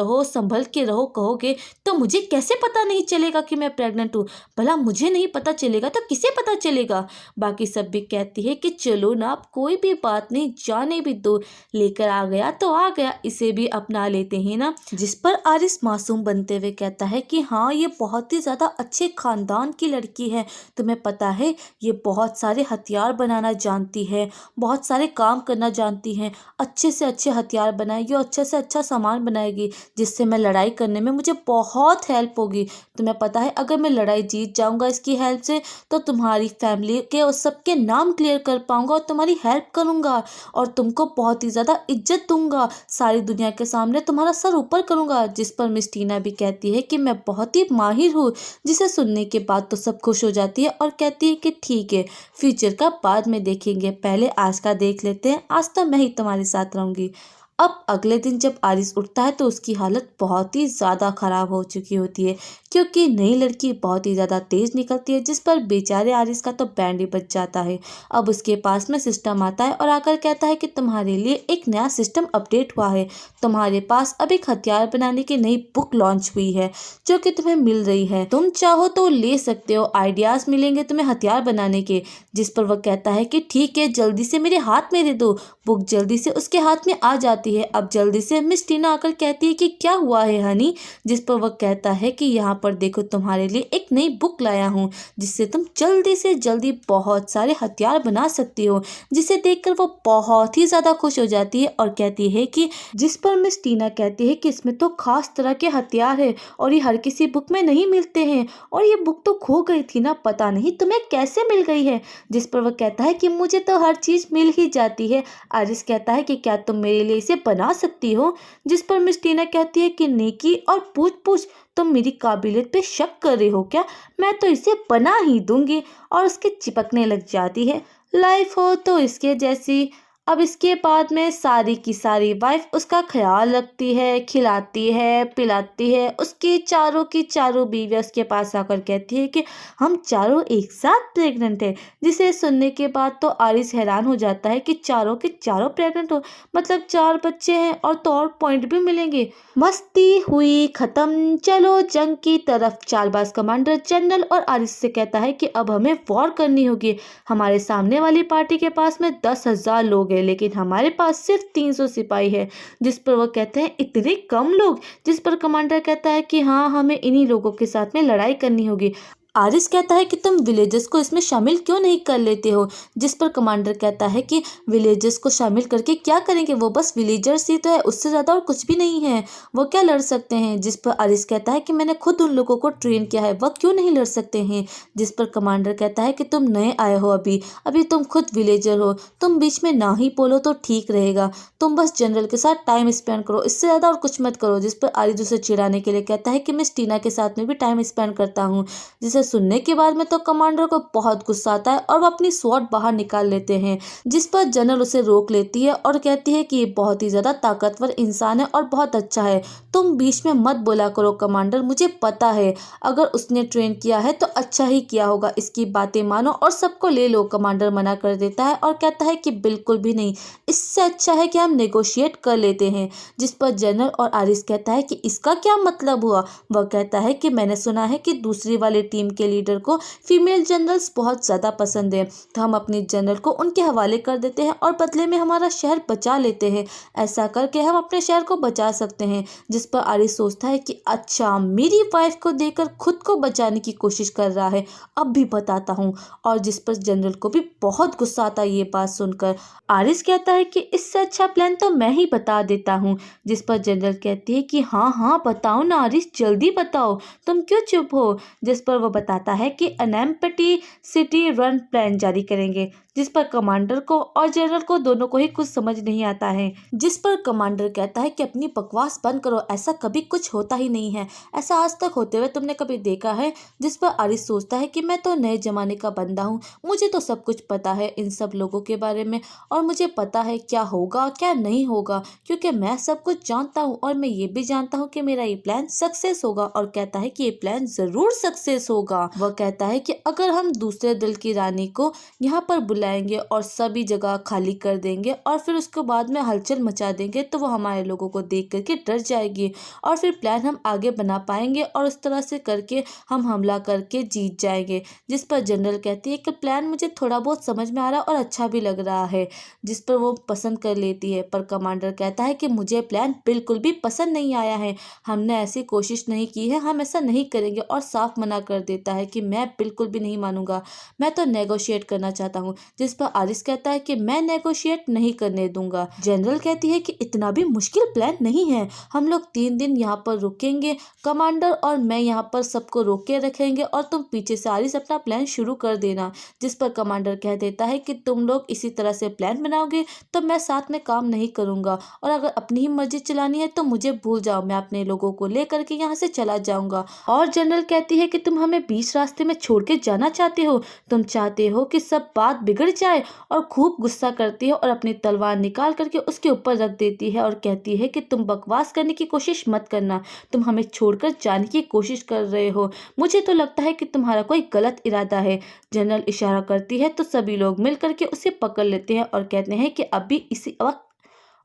रहो कहोगे तो मुझे कैसे पता नहीं चलेगा कि मैं प्रेग्नेंट हूँ। भला मुझे नहीं पता चलेगा तो किसे पता चलेगा। बाकी सब भी कहती है कि चलो ना, अब कोई भी बात नहीं, जाने भी दो, लेकर आ गया तो आ गया, इसे भी अपना लेते हैं ना। जिस पर आरिस मासूम बनते हुए कहता है कि हाँ, ये बहुत ही ज़्यादा अच्छे खानदान की लड़की है। तुम्हें पता है ये बहुत सारे हथियार बनाना जानती है, बहुत सारे काम करना जानती है, अच्छे से अच्छे हथियार बनाएगी और अच्छे से अच्छा सामान बनाएगी, जिससे मैं लड़ाई करने में मुझे बहुत हेल्प होगी। तुम्हें पता है अगर मैं लड़ाई जीत जाऊंगा इसकी हेल्प से तो तुम्हारी फैमिली के और सबके नाम क्लियर कर पाऊंगा और तुम्हारी हेल्प करूंगा और तुमको बहुत ही ज़्यादा इज्जत दूंगा, सारी दुनिया के सामने तुम्हारा सर ऊपर करूंगा। जिस पर मिस टीना भी कहती है कि मैं बहुत ही माहिर हूँ। जिसे सुनने के बाद तो सब खुश हो जाती है और कहती है कि ठीक है, फ्यूचर का बाद में देखेंगे, पहले आज का देख लेते हैं, आज तो मैं ही तुम्हारे साथ रहूंगी। अब अगले दिन जब आरिस उठता है तो उसकी हालत बहुत ही ज़्यादा ख़राब हो चुकी होती है, क्योंकि नई लड़की बहुत ही ज़्यादा तेज़ निकलती है। जिस पर बेचारे आरिस का तो बैंड ही बच जाता है। अब उसके पास में सिस्टम आता है और आकर कहता है कि तुम्हारे लिए एक नया सिस्टम अपडेट हुआ है, तुम्हारे पास अब एक हथियार बनाने की नई बुक लॉन्च हुई है जो कि तुम्हें मिल रही है, तुम चाहो तो ले सकते हो, आइडियाज़ मिलेंगे तुम्हें हथियार बनाने के। जिस पर वह कहता है कि ठीक है, जल्दी से मेरे हाथ में दे दो। बुक जल्दी से उसके हाथ में आ जाती है। अब जल्दी से मिस टीना आकर कहती है कि क्या हुआ है हनी। जिस पर वह कहता है कि यहाँ पर देखो, तुम्हारे लिए एक नई बुक लाया हूँ जिससे तुम जल्दी से जल्दी बहुत सारे हथियार बना सकती हो। जिसे देखकर वो बहुत ही ज़्यादा खुश हो जाती है और कहती है कि जिस पर मिस टीना कहती है कि इसमें तो खास तरह के हथियार है और ये हर किसी बुक में नहीं मिलते हैं, और ये बुक तो खो गई थी ना, पता नहीं तुम्हें कैसे मिल गई है। जिस पर वह कहता है कि मुझे तो हर चीज़ मिल ही जाती है। आरिस कहता है कि क्या तुम मेरे लिए इसे बना सकती हो। जिस पर मिस टीना कहती है कि नेकी और पूछ पूछ, तुम मेरी काबिलियत पे शक कर रहे हो क्या, मैं तो इसे बना ही दूंगी। और उसके चिपकने लग जाती है। लाइफ हो तो इसके जैसी। अब इसके बाद में सारी की सारी वाइफ उसका ख्याल रखती है, खिलाती है, पिलाती है। उसकी चारों की चारों बीवियाँ उसके पास आकर कहती है कि हम चारों एक साथ प्रेग्नेंट है। जिसे सुनने के बाद तो आरिस हैरान हो जाता है कि चारों के चारों प्रेग्नेंट हो, मतलब 4 बच्चे हैं और तो और पॉइंट भी मिलेंगे। मस्ती हुई खत्म, चलो जंग की तरफ। चालबाज कमांडर जनरल और आरिस से कहता है कि अब हमें वॉर करनी होगी। हमारे सामने वाली पार्टी के पास में 10,000 लोग हैं, लेकिन हमारे पास सिर्फ 300 सिपाही है। जिस पर वो कहते हैं इतने कम लोग। जिस पर कमांडर कहता है कि हाँ, हमें इन्हीं लोगों के साथ में लड़ाई करनी होगी। आरिस कहता है कि तुम विलेजर्स को इसमें शामिल क्यों नहीं कर लेते हो। जिस पर कमांडर कहता है कि विलेजर्स को शामिल करके क्या करेंगे, वो बस विलेजर्स ही तो है, उससे ज़्यादा और कुछ भी नहीं है, वो क्या लड़ सकते हैं। जिस पर आरिस कहता है कि मैंने खुद उन लोगों को ट्रेन किया है, वह क्यों नहीं लड़ सकते हैं। जिस पर कमांडर कहता है कि तुम नए आए हो, अभी अभी तुम खुद विलेजर हो, तुम बीच में ना ही बोलो तो ठीक रहेगा, तुम बस जनरल के साथ टाइम स्पेंड करो, इससे ज़्यादा और कुछ मत करो। जिस पर आरिस उसे चिढ़ाने के लिए कहता है कि मिस टीना के साथ में भी टाइम स्पेंड करता हूँ। जिसे सुनने के बाद में तो कमांडर को बहुत गुस्सा आता है और वो अपनी स्वॉर्ड बाहर निकाल लेते हैं। जिस पर जनरल उसे रोक लेती है और कहती है कि ये बहुत ही ज़्यादा ताकतवर इंसान है और बहुत अच्छा है, तुम बीच में मत बोला करो कमांडर, मुझे पता है अगर उसने ट्रेन किया है तो अच्छा ही किया होगा, इसकी बातें मानो और सबको ले लो। कमांडर मना कर देता है और कहता है कि बिल्कुल भी नहीं, इससे अच्छा है कि हम नेगोशिएट कर लेते हैं। जिस पर जनरल और आरिस कहता है कि इसका क्या मतलब हुआ। वह कहता है कि मैंने सुना है कि दूसरी वाली टीम के लीडर को फीमेल जनरल्स बहुत ज़्यादा पसंद है, तो हम अपनी जनरल को उनके हवाले कर देते हैं और बदले में हमारा शहर बचा लेते हैं। ऐसा करके हम अपने शहर को बचा सकते हैं। जिस पर आरिस सोचता है कि अच्छा, मेरी वाइफ को देकर खुद को बचाने की कोशिश कर रहा है, अब भी बताता हूँ। और जिस पर जनरल को भी बहुत गुस्सा आता है ये बात सुनकर। आरिस कहता है कि इससे अच्छा प्लान तो मैं ही बता देता हूँ। जिस पर जनरल कहती है कि हाँ हाँ बताओ ना आरिस, जल्दी बताओ, तुम क्यों चुप हो। जिस पर वो बताता है कि एनेम्पटी सिटी रन प्लान जारी करेंगे। जिस पर कमांडर को और जनरल को दोनों को ही कुछ समझ नहीं आता है। जिस पर कमांडर कहता है कि अपनी बकवास बंद करो, ऐसा कभी कुछ होता ही नहीं है, ऐसा आज तक होते हुए तुमने कभी देखा है। जिस पर आरिस सोचता है कि मैं तो नए जमाने का बंदा हूँ, मुझे तो सब कुछ पता है इन सब लोगों के बारे में, और मुझे पता है क्या होगा क्या नहीं होगा, क्योंकि मैं सब कुछ जानता हूँ और मैं ये भी जानता हूँ कि मेरा ये प्लान सक्सेस होगा। और कहता है कि ये प्लान जरूर सक्सेस होगा। वह कहता है कि अगर हम दूसरे दल की रानी को यहाँ पर बुलाएंगे और सभी जगह खाली कर देंगे और फिर उसके बाद में हलचल मचा देंगे तो वो हमारे लोगों को देख करके डर जाएगी और फिर प्लान हम आगे बना पाएंगे और उस तरह से करके हम हमला करके जीत जाएंगे। जिस पर जनरल कहती है कि प्लान मुझे थोड़ा बहुत समझ में आ रहा और अच्छा भी लग रहा है, जिस पर वो पसंद कर लेती है। पर कमांडर कहता है कि मुझे प्लान बिल्कुल भी पसंद नहीं आया है, हमने ऐसी कोशिश नहीं की है, हम ऐसा नहीं करेंगे, और साफ मना कर देता है कि मैं बिल्कुल भी नहीं मानूंगा, मैं तो नेगोशिएट करना चाहता हूँ। जिस पर आरिस कहता है कि मैं नेगोशिएट नहीं करने दूंगा। जनरल कहती है कि इतना भी मुश्किल प्लान नहीं है, हम लोग 3 दिन यहाँ पर रुकेंगे, कमांडर और मैं यहाँ पर सबको रोक के रखेंगे और तुम पीछे से आरिस अपना प्लान शुरू कर देना। जिस पर कमांडर कह देता है कि तुम लोग इसी तरह से प्लान बनाओगे तो मैं साथ में काम नहीं करूंगा, और अगर अपनी ही मर्जी चलानी है तो मुझे भूल जाओ, मैं अपने लोगों को लेकर के यहाँ से चला जाऊंगा। और जनरल कहती है कि तुम हमें बीच रास्ते में छोड़ के जाना चाहते हो, तुम चाहते हो कि सब बात बिगड़ जाए, और खूब गुस्सा करती है और अपनी तलवार निकाल करके उसके ऊपर रख देती है और कहती है कि तुम बकवास करने की कोशिश मत करना, तुम हमें छोड़कर जाने की कोशिश कर रहे हो, मुझे तो लगता है कि तुम्हारा कोई गलत इरादा है। जनरल इशारा करती है तो सभी लोग मिल करके उसे पकड़ लेते हैं और कहते हैं कि अभी इसी वक्त,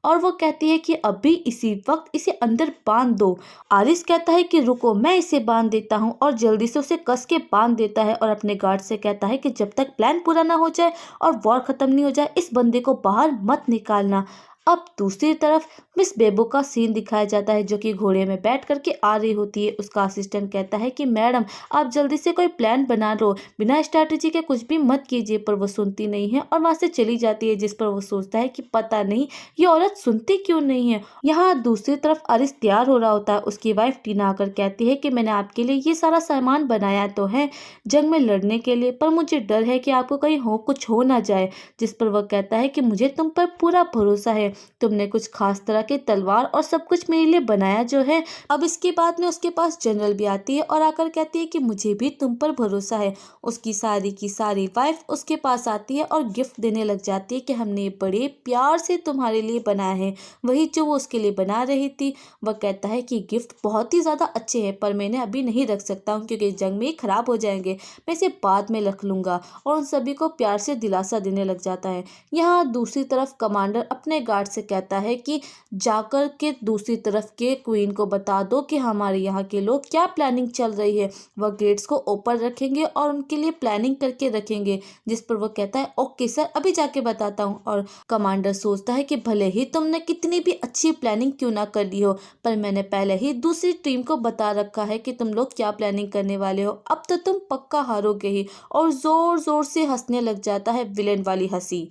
और वो कहती है कि अभी इसी वक्त इसे अंदर बांध दो। आरिस कहता है कि रुको, मैं इसे बांध देता हूँ, और जल्दी से उसे कस के बांध देता है और अपने गार्ड से कहता है कि जब तक प्लान पूरा ना हो जाए और वॉर खत्म नहीं हो जाए इस बंदे को बाहर मत निकालना। अब दूसरी तरफ मिस बेबो का सीन दिखाया जाता है जो कि घोड़े में बैठ करके आ रही होती है। उसका असिस्टेंट कहता है कि मैडम आप जल्दी से कोई प्लान बना लो, बिना स्ट्रैटेजी के कुछ भी मत कीजिए, पर वो सुनती नहीं है और वहां से चली जाती है। जिस पर वो सोचता है कि पता नहीं ये औरत सुनती क्यों नहीं है। यहाँ दूसरी तरफ आरिस तैयार हो रहा होता है, उसकी वाइफ टीना आकर कहती है कि मैंने आपके लिए ये सारा सामान बनाया तो है जंग में लड़ने के लिए, पर मुझे डर है कि आपको कहीं कुछ हो ना जाए। जिस पर वह कहता है कि मुझे तुम पर पूरा भरोसा है, तुमने कुछ खास तरह के तलवार और सब कुछ मेरे लिए बनाया जो है। अब इसके बाद में उसके पास जनरल भी आती है और आकर कहती है कि मुझे भी तुम पर भरोसा है। उसकी सारी की सारी वाइफ उसके पास आती है और गिफ्ट देने लग जाती है कि हमने बड़े प्यार से तुम्हारे लिए बनाया है, वही जो वो उसके लिए बना रही थी। वह कहता है कि गिफ्ट बहुत ही ज्यादा अच्छे हैं पर मैंने अभी नहीं रख सकता हूँ क्योंकि जंग में खराब हो जाएंगे, मैं इसे बाद में रख लूंगा, और उन सभी को प्यार से दिलासा देने लग जाता है। यहाँ दूसरी तरफ कमांडर अपने गार्ड से कहता है कि जाकर के दूसरी तरफ के क्वीन को बता दो कि हमारे यहाँ के लोग क्या प्लानिंग चल रही है, वह गेट्स को ओपन रखेंगे और उनके लिए प्लानिंग करके रखेंगे। जिस पर वो कहता है ओके सर, अभी जाके बताता हूँ। और कमांडर सोचता है कि भले ही तुमने कितनी भी अच्छी प्लानिंग क्यों ना कर ली हो, पर मैंने पहले ही दूसरी टीम को बता रखा है कि तुम लोग क्या प्लानिंग करने वाले हो, अब तो तुम पक्का हारोगे ही। और जोर जोर से हंसने लग जाता है विलेन वाली हंसी।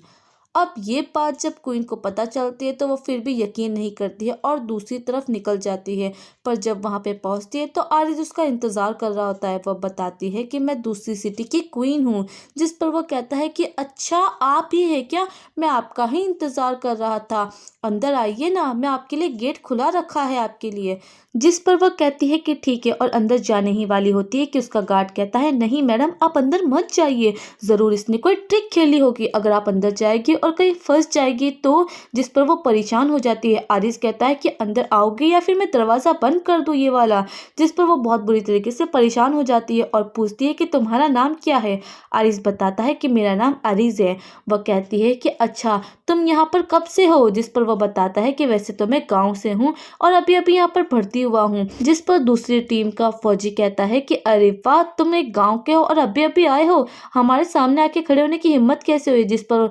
अब ये बात जब क्वीन को पता चलती है तो वो फिर भी यकीन नहीं करती है और दूसरी तरफ निकल जाती है। पर जब वहां पे पहुंचती है तो आरिस उसका इंतजार कर रहा होता है। वह बताती है कि मैं दूसरी सिटी की क्वीन हूँ। जिस पर वो कहता है कि अच्छा आप ही है क्या, मैं आपका ही इंतजार कर रहा था, अंदर आइए ना, मैं आपके लिए गेट खुला रखा है आपके लिए। जिस पर वह कहती है कि ठीक है और अंदर जाने ही वाली होती है कि उसका गार्ड कहता है नहीं मैडम आप अंदर मत जाइए, जरूर इसने कोई ट्रिक खेली होगी, अगर आप अंदर जाएगी और कहीं फंस जाएगी तो। जिस पर वो परेशान हो जाती है। आरिस कहता है कि अंदर आओगे या फिर मैं दरवाजा बंद कर दूं ये वाला। जिस पर वो बहुत बुरी तरीके से परेशान हो जाती है और पूछती है कि तुम्हारा नाम क्या है। आरिस बताता है कि मेरा नाम आरिस है। वह कहती है कि अच्छा तुम यहाँ पर कब से हो। जिस पर वह बताता है कि वैसे तो मैं गाँव से हूँ और अभी अभी यहाँ पर भर्ती हुआ हूँ। जिस पर दूसरी टीम का फौजी कहता है कि अरे वाह तुम एक गाँव के हो और अभी अभी आए हो, हमारे सामने आके खड़े होने की हिम्मत कैसे हुई। जिस पर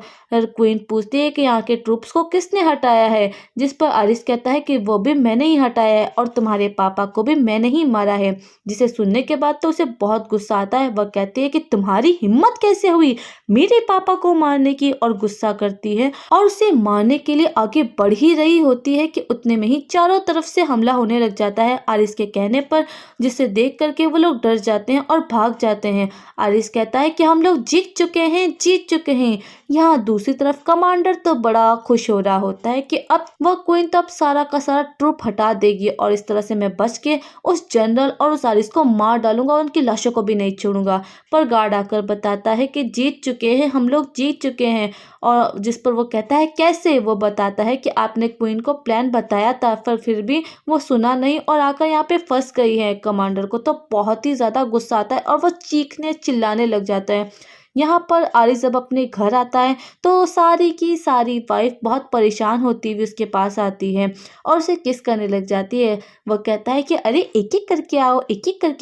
क्वीन पूछती है कि यहाँ के ट्रूप्स को किसने हटाया है, जिस पर आरिस कहता है कि वो भी मैंने ही हटाया है और तुम्हारे पापा को भी मैंने ही मारा है। जिसे सुनने के बाद तो उसे बहुत गुस्सा आता है। वह कहती है कि तुम्हारी हिम्मत कैसे हुई मेरे पापा को मारने की, और गुस्सा करती है और उसे मारने के लिए आगे बढ़ ही रही होती है कि उतने में ही चारों तरफ से हमला होने लग जाता है आरिस के कहने पर, जिसे देख करके वो लोग डर जाते हैं और भाग जाते हैं। आरिस कहता है कि हम लोग जीत चुके हैं। यहाँ दूसरी तरफ कमांडर तो बड़ा खुश हो रहा होता है कि अब वह क्वीन तो अब सारा का सारा ट्रूप हटा देगी और इस तरह से मैं बच के उस जनरल और उस आरिस को मार डालूंगा और उनकी लाशों को भी नहीं छोड़ूंगा। पर गार्ड आकर बताता है कि जीत चुके हैं, हम लोग जीत चुके हैं। और जिस पर वो कहता है कैसे, वो बताता है कि आपने क्वीन को प्लान बताया था पर फिर भी वो सुना नहीं और आकर यहाँ पे फंस गई है। कमांडर को तो बहुत ही ज़्यादा गुस्सा आता है और वो चीखने चिल्लाने लग जाता है। यहाँ पर आरिस जब अपने घर आता है तो सारी की सारी वाइफ बहुत परेशान होती हुई उसके पास आती है और उसे किस करने लग जाती है। वह कहता है कि अरे एक एक करके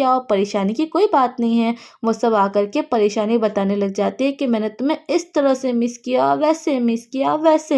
आओ, परेशानी की कोई बात नहीं है। वो सब आकर के परेशानी बताने लग जाती है कि मैंने तुम्हें इस तरह से मिस किया, वैसे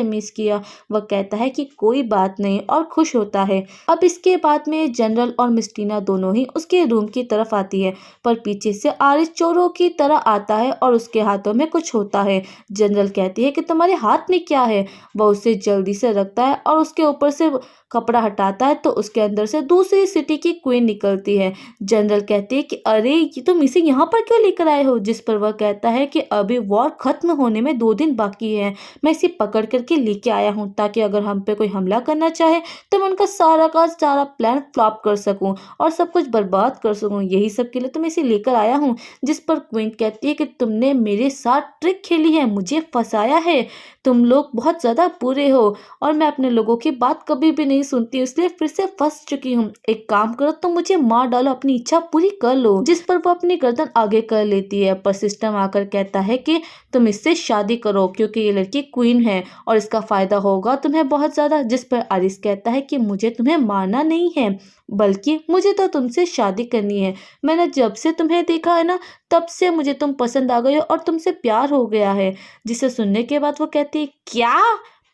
मिस किया। वह कहता है कि कोई बात नहीं और खुश होता है। अब इसके बाद में जनरल और मिस्टीना दोनों ही उसके रूम की तरफ आती है, पर पीछे से आरिस चोरों की तरह आता है और उसके हाथों में कुछ होता है। जनरल कहती है कि तुम्हारे हाथ में क्या है। वह उसे जल्दी से रखता है और उसके ऊपर से कपड़ा हटाता है तो उसके अंदर से दूसरी सिटी की क्वीन निकलती है। जनरल कहती है कि अरे ये तुम इसे यहाँ पर क्यों लेकर आए हो, जिस पर वह कहता है कि अभी वॉर खत्म होने में 2 दिन बाकी है, मैं इसे पकड़ करके लेके आया हूँ ताकि अगर हम पे कोई हमला करना चाहे तो मैं उनका सारा का सारा प्लान फ्लॉप कर सकूँ और सब कुछ बर्बाद कर सकूँ। यही सब के लिए तो मैं इसे लेकर आया हूँ। जिस पर क्वीन कहती है कि तुमने मेरे साथ ट्रिक खेली है, मुझे फंसाया है, तुम लोग बहुत ज़्यादा बुरे हो और मैं अपने लोगों की बात कभी भी नहीं सुनती, इसलिए फिर से फंस चुकी हूँ। एक काम करो, तुम मुझे मार डालो, अपनी इच्छा पूरी कर लो। जिस पर वो अपनी गर्दन आगे कर लेती है, पर सिस्टम आकर कहता है कि तुम इससे शादी करो क्योंकि ये लड़की क्वीन है और इसका फायदा होगा तुम्हें बहुत ज़्यादा। जिस पर आरिस कहता है कि मुझे तुम्हें मारना नहीं है बल्कि मुझे तो तुमसे शादी करनी है। मैंने जब से तुम्हें देखा है ना तब से मुझे तुम पसंद आ गई हो और तुमसे प्यार हो गया है। जिसे सुनने के बाद वो कहती है क्या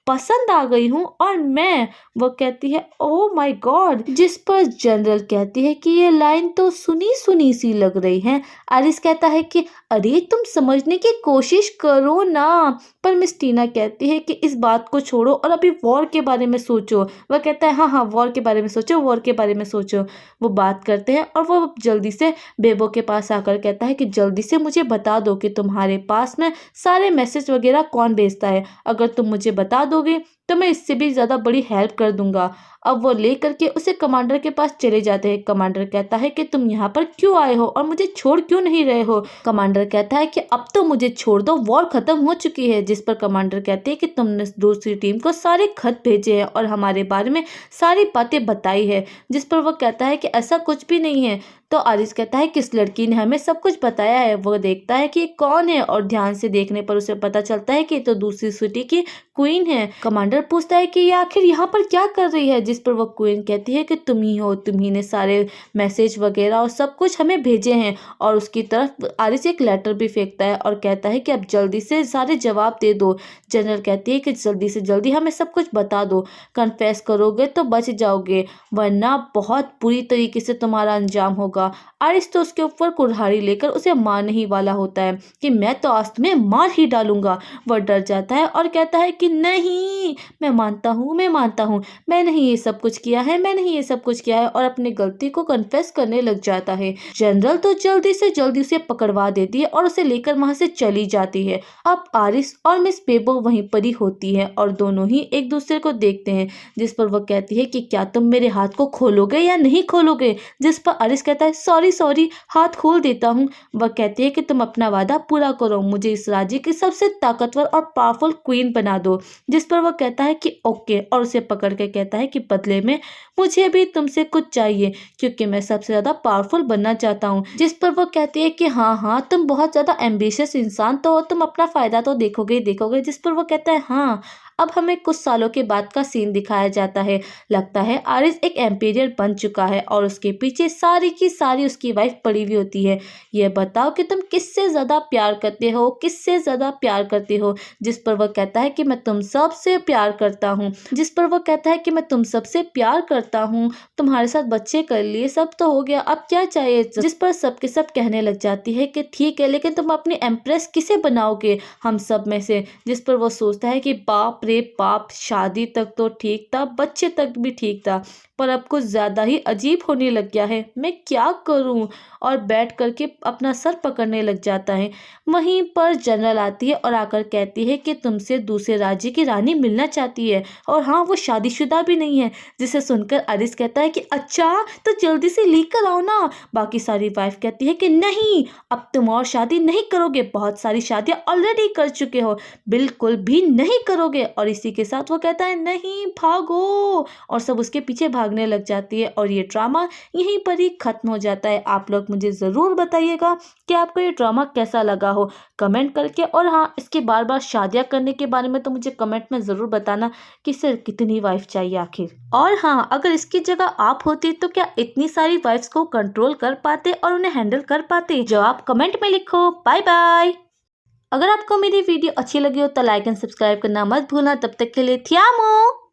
पसंद आ गई हूँ और मैं, वो कहती है ओ माय गॉड। जिस पर जनरल कहती है कि ये लाइन तो सुनी सुनी सी लग रही है। आरिस कहता है कि अरे तुम समझने की कोशिश करो ना, पर मिस टीना कहती है कि इस बात को छोड़ो और अभी वॉर के बारे में सोचो। वह कहता है हाँ वॉर के बारे में सोचो। वो बात करते हैं और वो जल्दी से बेबो के पास आकर कहता है कि जल्दी से मुझे बता दो कि तुम्हारे पास में सारे मैसेज वगैरह कौन भेजता है। अगर तुम मुझे बता दोगे तो मैं इससे भी ज़्यादा बड़ी हेल्प कर दूंगा। अब वो ले करके उसे कमांडर के पास चले जाते हैं। कमांडर कहता है कि तुम यहाँ पर क्यों आए हो और मुझे छोड़ क्यों नहीं रहे हो। कमांडर कहता है कि अब तो मुझे छोड़ दो, वॉर खत्म हो चुकी है। जिस पर कमांडर कहते हैं कि तुमने दूसरी टीम को सारे खत भेजे हैं और हमारे बारे में सारी बातें बताई है। जिस पर वो कहता है कि ऐसा कुछ भी नहीं है। तो आरिस कहता है किस लड़की ने हमें सब कुछ बताया है। वो देखता है कि कौन है और ध्यान से देखने पर उसे पता चलता है कि तो दूसरी सिटी की क्वीन है। कमांडर पूछता है कि ये आखिर यहाँ पर क्या कर रही है। जिस पर वो क्वीन कहती है कि तुम ही हो, तुम ही ने सारे मैसेज वगैरह और सब कुछ हमें भेजे हैं। और उसकी तरफ आरिस एक लेटर भी फेंकता है और कहता है कि अब जल्दी से सारे जवाब दे दो। जनरल कहती है कि जल्दी से जल्दी हमें सब कुछ बता दो, कन्फेस करोगे तो बच जाओगे वरना बहुत बुरी तरीके से तुम्हारा अंजाम होगा। आरिस तो उसके ऊपर कुल्हाड़ी लेकर उसे मारने ही वाला होता है कि मैं तो आज तुम्हें मार ही डालूंगा। वह डर जाता है और कहता है कि नहीं, मैं मानता हूँ मैंने ही ये सब कुछ किया है और अपनी गलती को कन्फेस करने लग जाता है। जनरल तो जल्दी से जल्दी उसे पकड़वा देती है और उसे लेकर वहां से चली जाती है। अब आरिस और मिस बेबो वहीं पर ही होती है और दोनों ही एक दूसरे को देखते हैं। जिस पर वह कहती है कि क्या तुम मेरे हाथ को खोलोगे या नहीं खोलोगे। जिस पर आरिस कहता है सॉरी, हाथ खोल देता हूँ। वह कहती है कि तुम अपना वादा पूरा करो, मुझे इस राज्य की सबसे ताकतवर और पावरफुल क्वीन बना दो। जिस पर वह कहता है कि ओके और उसे पकड़ के कहता है कि बदले में मुझे भी तुमसे कुछ चाहिए क्योंकि मैं सबसे ज्यादा पावरफुल बनना चाहता हूँ। जिस पर वो कहती है कि हाँ तुम बहुत ज्यादा एम्बिशियस इंसान तो हो, तुम अपना फायदा तो देखोगे। जिस पर वो कहता है हाँ अब हमें कुछ सालों के बाद का सीन दिखाया जाता है। लगता है आरिस एक एम्पायर बन चुका है और उसके पीछे सारी की सारी उसकी वाइफ पड़ी हुई होती है। ये बताओ कि तुम किससे ज़्यादा प्यार करते हो, किससे ज़्यादा प्यार करते हो। जिस पर वह कहता है कि मैं तुम सबसे प्यार करता हूँ, जिस पर वह कहता है कि मैं तुम सबसे प्यार करता हूँ, तुम्हारे साथ बच्चे कर लिए, सब तो हो गया, अब क्या चाहिए। जिस पर सबके सब कहने लग जाती है कि ठीक है, लेकिन तुम अपनी एम्प्रेस किसे बनाओगे हम सब में से। जिस पर वो सोचता है कि बाप रे बाप, शादी तक तो ठीक था, बच्चे तक भी ठीक था, पर अब कुछ ज़्यादा ही अजीब होने लग गया है, मैं क्या करूं। और बैठ करके अपना सर पकड़ने लग जाता है। वहीं पर जनरल आती है और आकर कहती है कि तुमसे दूसरे राज्य की रानी मिलना चाहती है, और हाँ, वो शादीशुदा भी नहीं है। जिसे सुनकर आरिस कहता है कि अच्छा, तो जल्दी से लेकर आओ ना। बाकी सारी वाइफ कहती है कि नहीं, अब तुम और शादी नहीं करोगे, बहुत सारी शादियां ऑलरेडी कर चुके हो, बिल्कुल भी नहीं करोगे। और इसी के साथ वो कहता है नहीं, भागो, और सब उसके पीछे भागने लग जाती है। और ये ड्रामा यहीं पर ही खत्म हो जाता है। आप लोग मुझे ज़रूर बताइएगा कि आपको ये ड्रामा कैसा लगा हो कमेंट करके। और हाँ, इसके बार बार शादियाँ करने के बारे में तो मुझे कमेंट में ज़रूर बताना कि सर कितनी वाइफ चाहिए आखिर। और हाँ, अगर इसकी जगह आप होती तो क्या इतनी सारी वाइफ्स को कंट्रोल कर पाते और उन्हें हैंडल कर पाते? जवाब कमेंट में लिखो। Bye bye. अगर आपको मेरी वीडियो अच्छी लगी हो तो लाइक एंड सब्सक्राइब करना मत भूलना। तब तक के लिए थियामो।